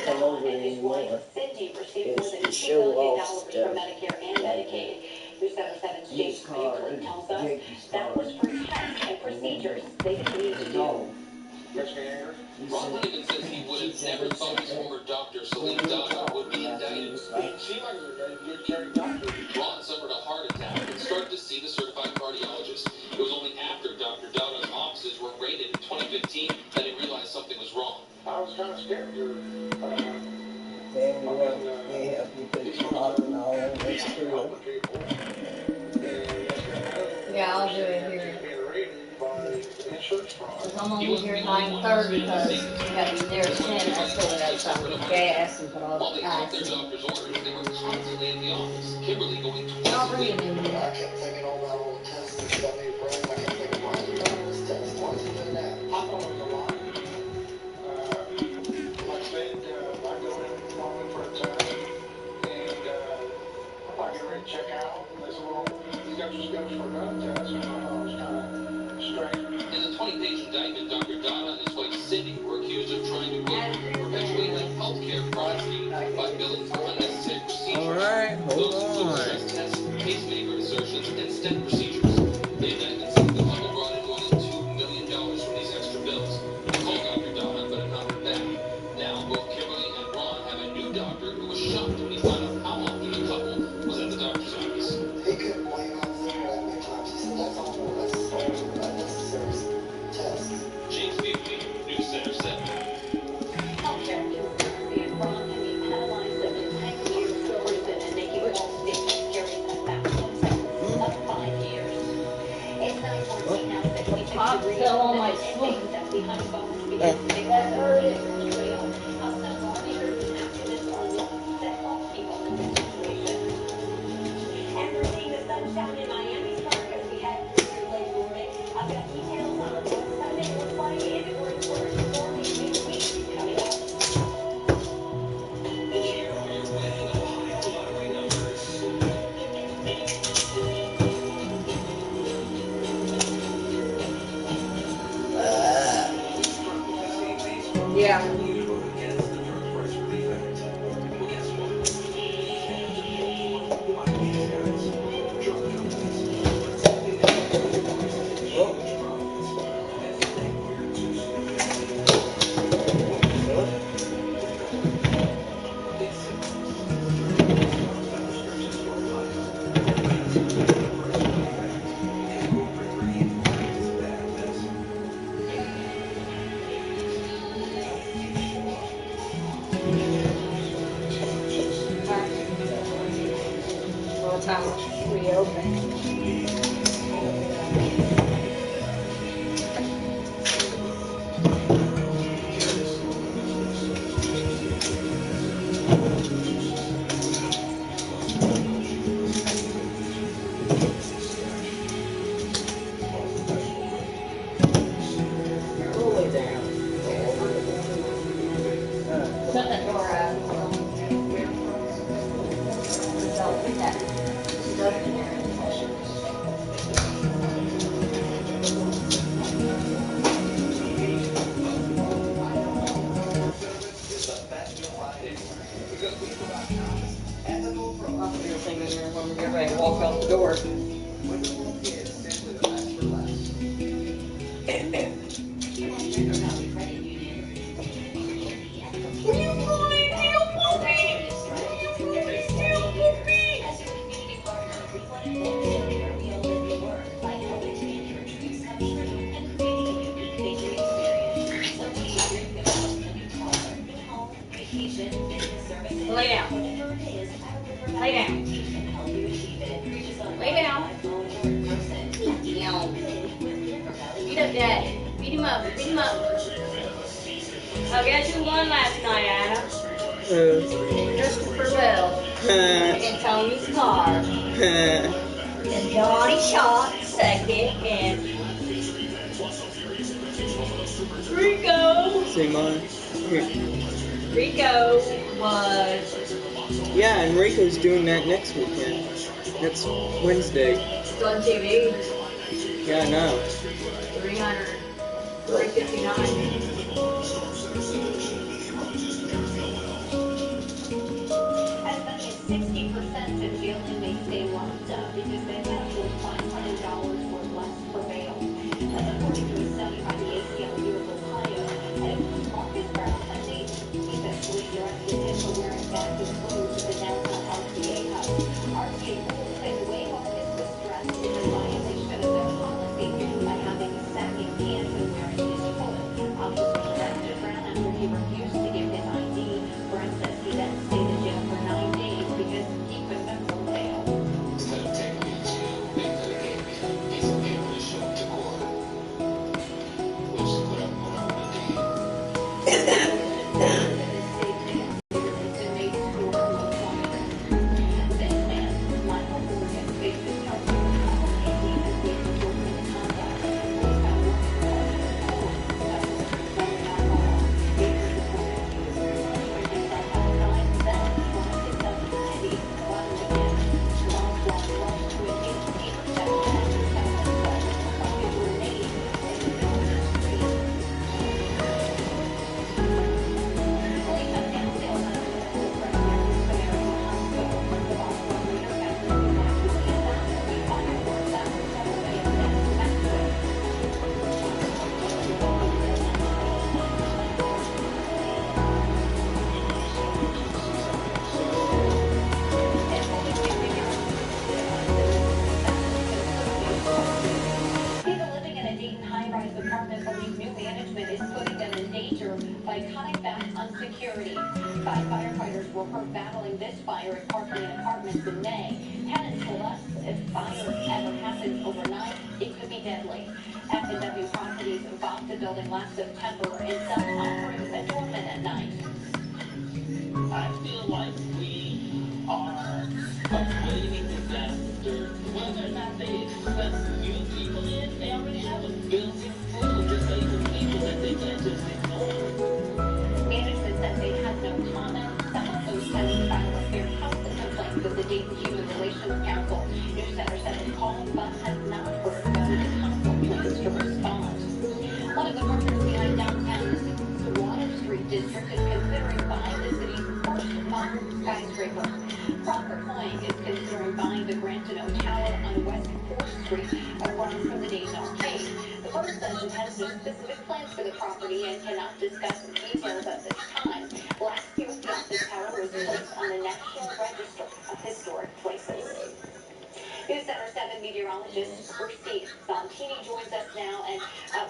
come and his wife Cindy received more than $2 million from Medicare and Medicaid. News Center 7's James Cleveland tells us that was for tests and procedures they didn't need to do. Ron Linegan says he would have never thought his former doctor, Salim Dada, would be indicted. She might have been a good caring doctor. Ron suffered a heart attack and started to see the certified cardiologist. It was only after Dr. Dada's offices were raided in 2015 that he realized something was wrong. I was kind of scared. Then we help you put your heart and all that. That's true. Yeah, I'll do it here. I'm gonna be here at 9:30 because we got to be there at 10. I still got some gas and put all While the they took ice their in. doctor's orders, they were constantly in the office. Kimberly going twice I'll a bring week. it in here. I kept thinking all about all the tests and stuff you bring. I kept thinking, why is he running this test? Why is he doing that? I thought it was a lot. Like I said, I go in for a test, and I get ready just got for gun test, and I thought it was kind of strange. In the 20-page indictment, Dr. Donna and his wife Cindy were accused of trying to perpetuate a healthcare fraud scheme by billing for unnecessary procedures. Alright, hold Those include on. stress tests, pacemaker insertions, and stent procedures. The indictment said the couple brought in more than $2 million from these extra bills. They called Dr. Donna, but have not heard back. Now, both Kimberly and Ron have a new doctor who was shocked when he found out how often the couple was at the doctor's office. He couldn't believe I was there that many times. He said, that's all unnecessary tests. James Buford, News Center 7. Healthcare Kimberly and Ron can be penalized up to 10 years in prison and making false statements carries a maximum sentence of 5 years. It's 9:14 now, 66 degrees. Fell on my The foot. inmates at the Honeycomb begin to make their jail. Some lawmakers and activists are looking to help people in this situation. And we're seeing the sunshine in Miami's park as we head through late morning. I've got details on what Sunday looks like and we're in for a stormy midweek coming up. Here are your winning Ohio lottery numbers. Yeah. What time we open? Roll it down. Shut that door out. Don't put that stuff in there. I'll put everything in there when we get ready to walk out the door. Lay down. Lay down. Lay down. Beat up Daddy. Beat him up. Beat him up. Oh, guess who won last night, Anna? Christopher Bell. And Tony's car. And Donnie shot second. And Rico. Say mine. Rico was. Yeah, and Rico's doing that next weekend. Next Wednesday. It's on TV. Yeah, I know. 300. 359. As many as 60% of jail inmates stay locked up because they can afford $500 or less per bail. That's according to a study by the ACLU of Ohio. And it includes Marcus Brown Sunday. He officially directed him to wearing back his clothes at the downtown RTA house. RTA rules say the way Marcus was dressed is a violation of their policy by having sagging pants and wearing his coat. Officers arrested Brown after he refused to give his ID. Brown says he then stayed in jail for 9 days because he couldn't afford bail. Instead of taking following this fire at Parkland Apartments in May. Tenants told us if fire ever happens overnight, it could be deadly. F&W Properties bought the building last September, and some offerings are dormant at night. I feel like we are avoiding disaster. Whether or not they expect new people in, they already have a building full of disabled people that they can't just ignore. Management said they had no comment. Some of those tenants filed a fair housing complaint with the Dayton Human Relations Council. News Center said it called but has not heard whether the council plans to respond. One of the workers behind downtown's Water Street district is considering buying the city's first modern skyscraper. Crawford Point is considering buying the Grantino Tower on West 4th Street across from the Dayton Arcade. The firm says it has no specific plans for the property and cannot discuss details at this time. Last year, the office tower was placed on the National Register of Historic Places. News Center 7 meteorologist Christy Santini joins us now, and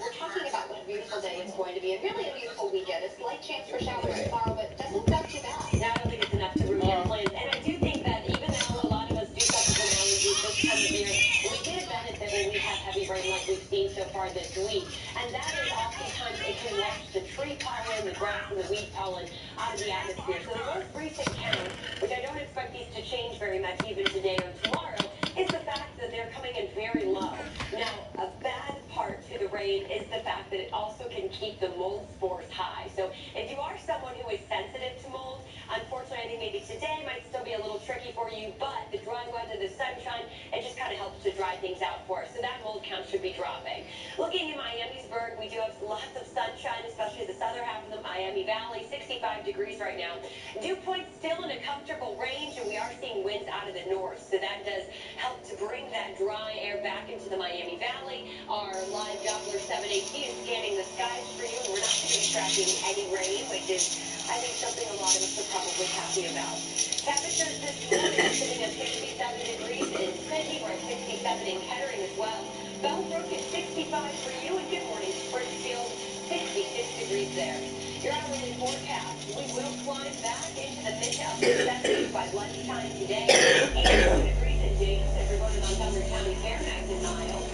we're talking about what a beautiful day it's going to be, and really a beautiful weekend. A slight chance for showers tomorrow, but doesn't sound too bad. No, I don't think it's enough to ruin your plans. And I do think that even though a lot of us do suffer from allergies this time of year, we get a benefit when we have heavy rain like we've seen so far this week. And that is oftentimes it can wash the tree pollen, the grass, and the weed pollen out of the atmosphere. So the most recent count, which I don't expect these to change very much even today or tomorrow, is the fact that they're coming in very low. Now, a bad part to the rain is the fact that it also can keep the mold spores high. So if you are someone who is sensitive to mold, unfortunately, I think maybe today might still be a little tricky for you, but the dry weather, the sunshine, it just kind of helps to dry things out for us. So that mold count should be dropping. Looking in Miamisburg, we do have lots of sunshine, especially the southern half of the Miami Valley, 65 degrees right now. Dew Point still in a comfortable range, and we are seeing winds out of the north, so that does help to bring that dry air back into the Miami Valley. Our live Doppler 780 is scanning the skies for you, and we're not going to be tracking any rain, which is, I think, something a lot of us are probably happy about. Temperatures this morning sitting at 67 degrees in Sydney. We're at 67 in Kettering as well. Bellbrook is 65 for you, and good morning, Springfield, 66 degrees there. Your hourly forecast, we will climb back into the mid to upper 70s by lunchtime today. 82 degrees in Dayton, if you're going to Montgomery County Fair, Max and Miles.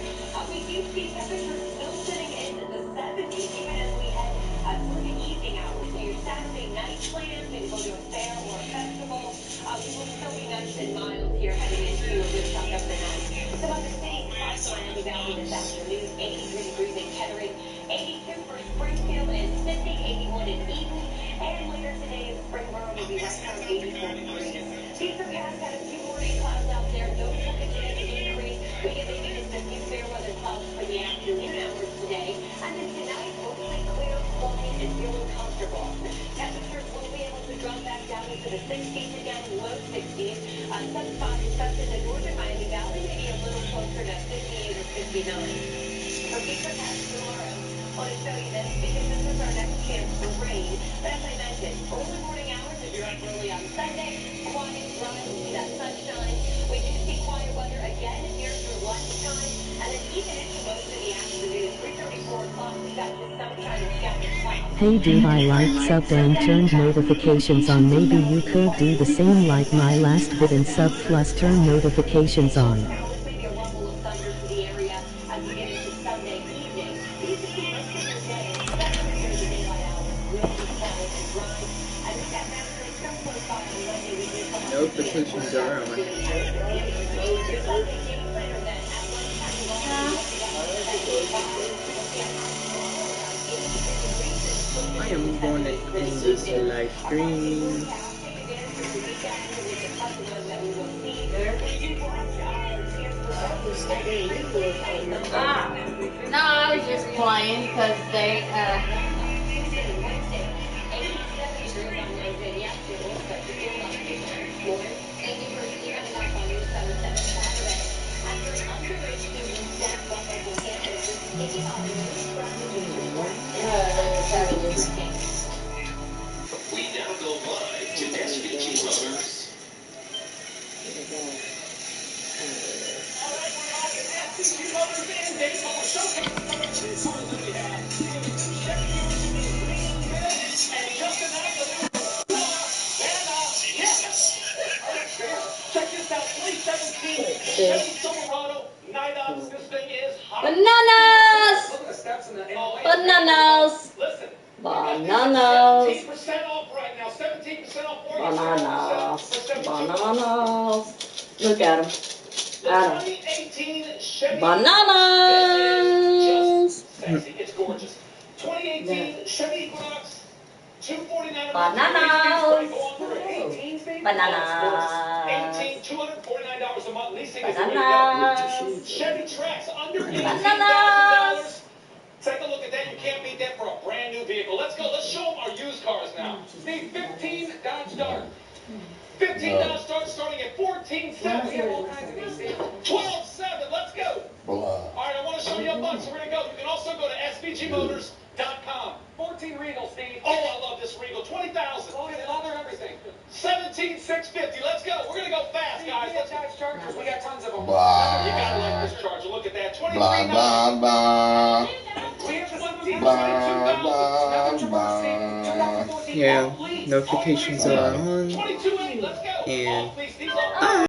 We do see temperatures still sitting in the 70s, even as we head through the evening hours. So your Saturday night plans, maybe go to a fair or a festival, we will still be nice and mild here heading into a good chunk of the night. Some other cities across the Miami Valley this afternoon, 83 degrees in Kettering, 82 for Springfield and Sydney, 81 in Eden, and later today in Springboro will be right around 84 degrees. Futurecast had a few morning clouds out there. Those will continue to increase. We get maybe just a few fair weather clouds for the afternoon hours today. And then tonight, mostly clear, sunny, and feeling comfortable. Temperatures will be able to drop back down into the 60s again, low 60s. Some spots, especially in the northern Miami Valley, maybe a little closer to 58 or 59. For Futurecast tomorrow, I want to show you this because this is our next chance for rain. But as I mentioned, early morning hours, if you're up early on Sunday, quiet, dry, we see that sunshine. We do see quiet weather again here through lunchtime, and then even into most of the afternoon. 3:34 o'clock, we got just sunshine and scattered clouds. Hey dude, I liked, subbed and turned notifications on. Maybe you could do the same like my last vid and sub plus turn notifications on. Maybe a rumble of thunder to the area as we get into Sunday evening. But you can see most of your day, especially during the daylight hours, will be quiet and dry. And we've got Masters so close by on Monday, we do come up to Notifications are on. your Sunday game planner then at lunchtime tomorrow. We'll be up to 75. We'll see a high tomorrow around 83 degrees and I am going to end this live stream. No, I was just playing because they, We now go live to SVG Motors. All right, we're live at SVG Motors in Dayton. We're showcasing some of the new cars that we have. We have a new Chevy Union green bed, and just announced a new and yes, Check out 2017 Chevy Silverado Night Ops. This thing is hot. Bananas! Look at the steps in the Bananas! Listen. Bananas! 17% off right now. 17% off for you. Bananas! Look at them. The 2018 Chevy Bananas! sexy. It's gorgeous. 2018 Chevy Equinox. $249 Bananas! Bananas! $249 a month. Leasing is Bananas! Chevy Trax under $18,000. Bananas! Take a look at that. You can't beat that for a brand new vehicle. Let's go. Let's show them our used cars now. Steve, 15 Dodge Dart. 15 Dodge Dart starting at $14,700. We have all kinds of these, Steve. $12,700. Let's go. All right, I want to show you a bunch. So we're going to go. You can also go to svgmotors.com. 14 Regal, Steve. Oh, I love this Regal. $20,000. Loaded leather, everything. $17,650. Let's go. We're going to go fast, guys. Let's Dodge Chargers. We got tons of them. Blah. You got to like this Charger. Look at that. Blah, blah, blah. Yeah, notifications are on, and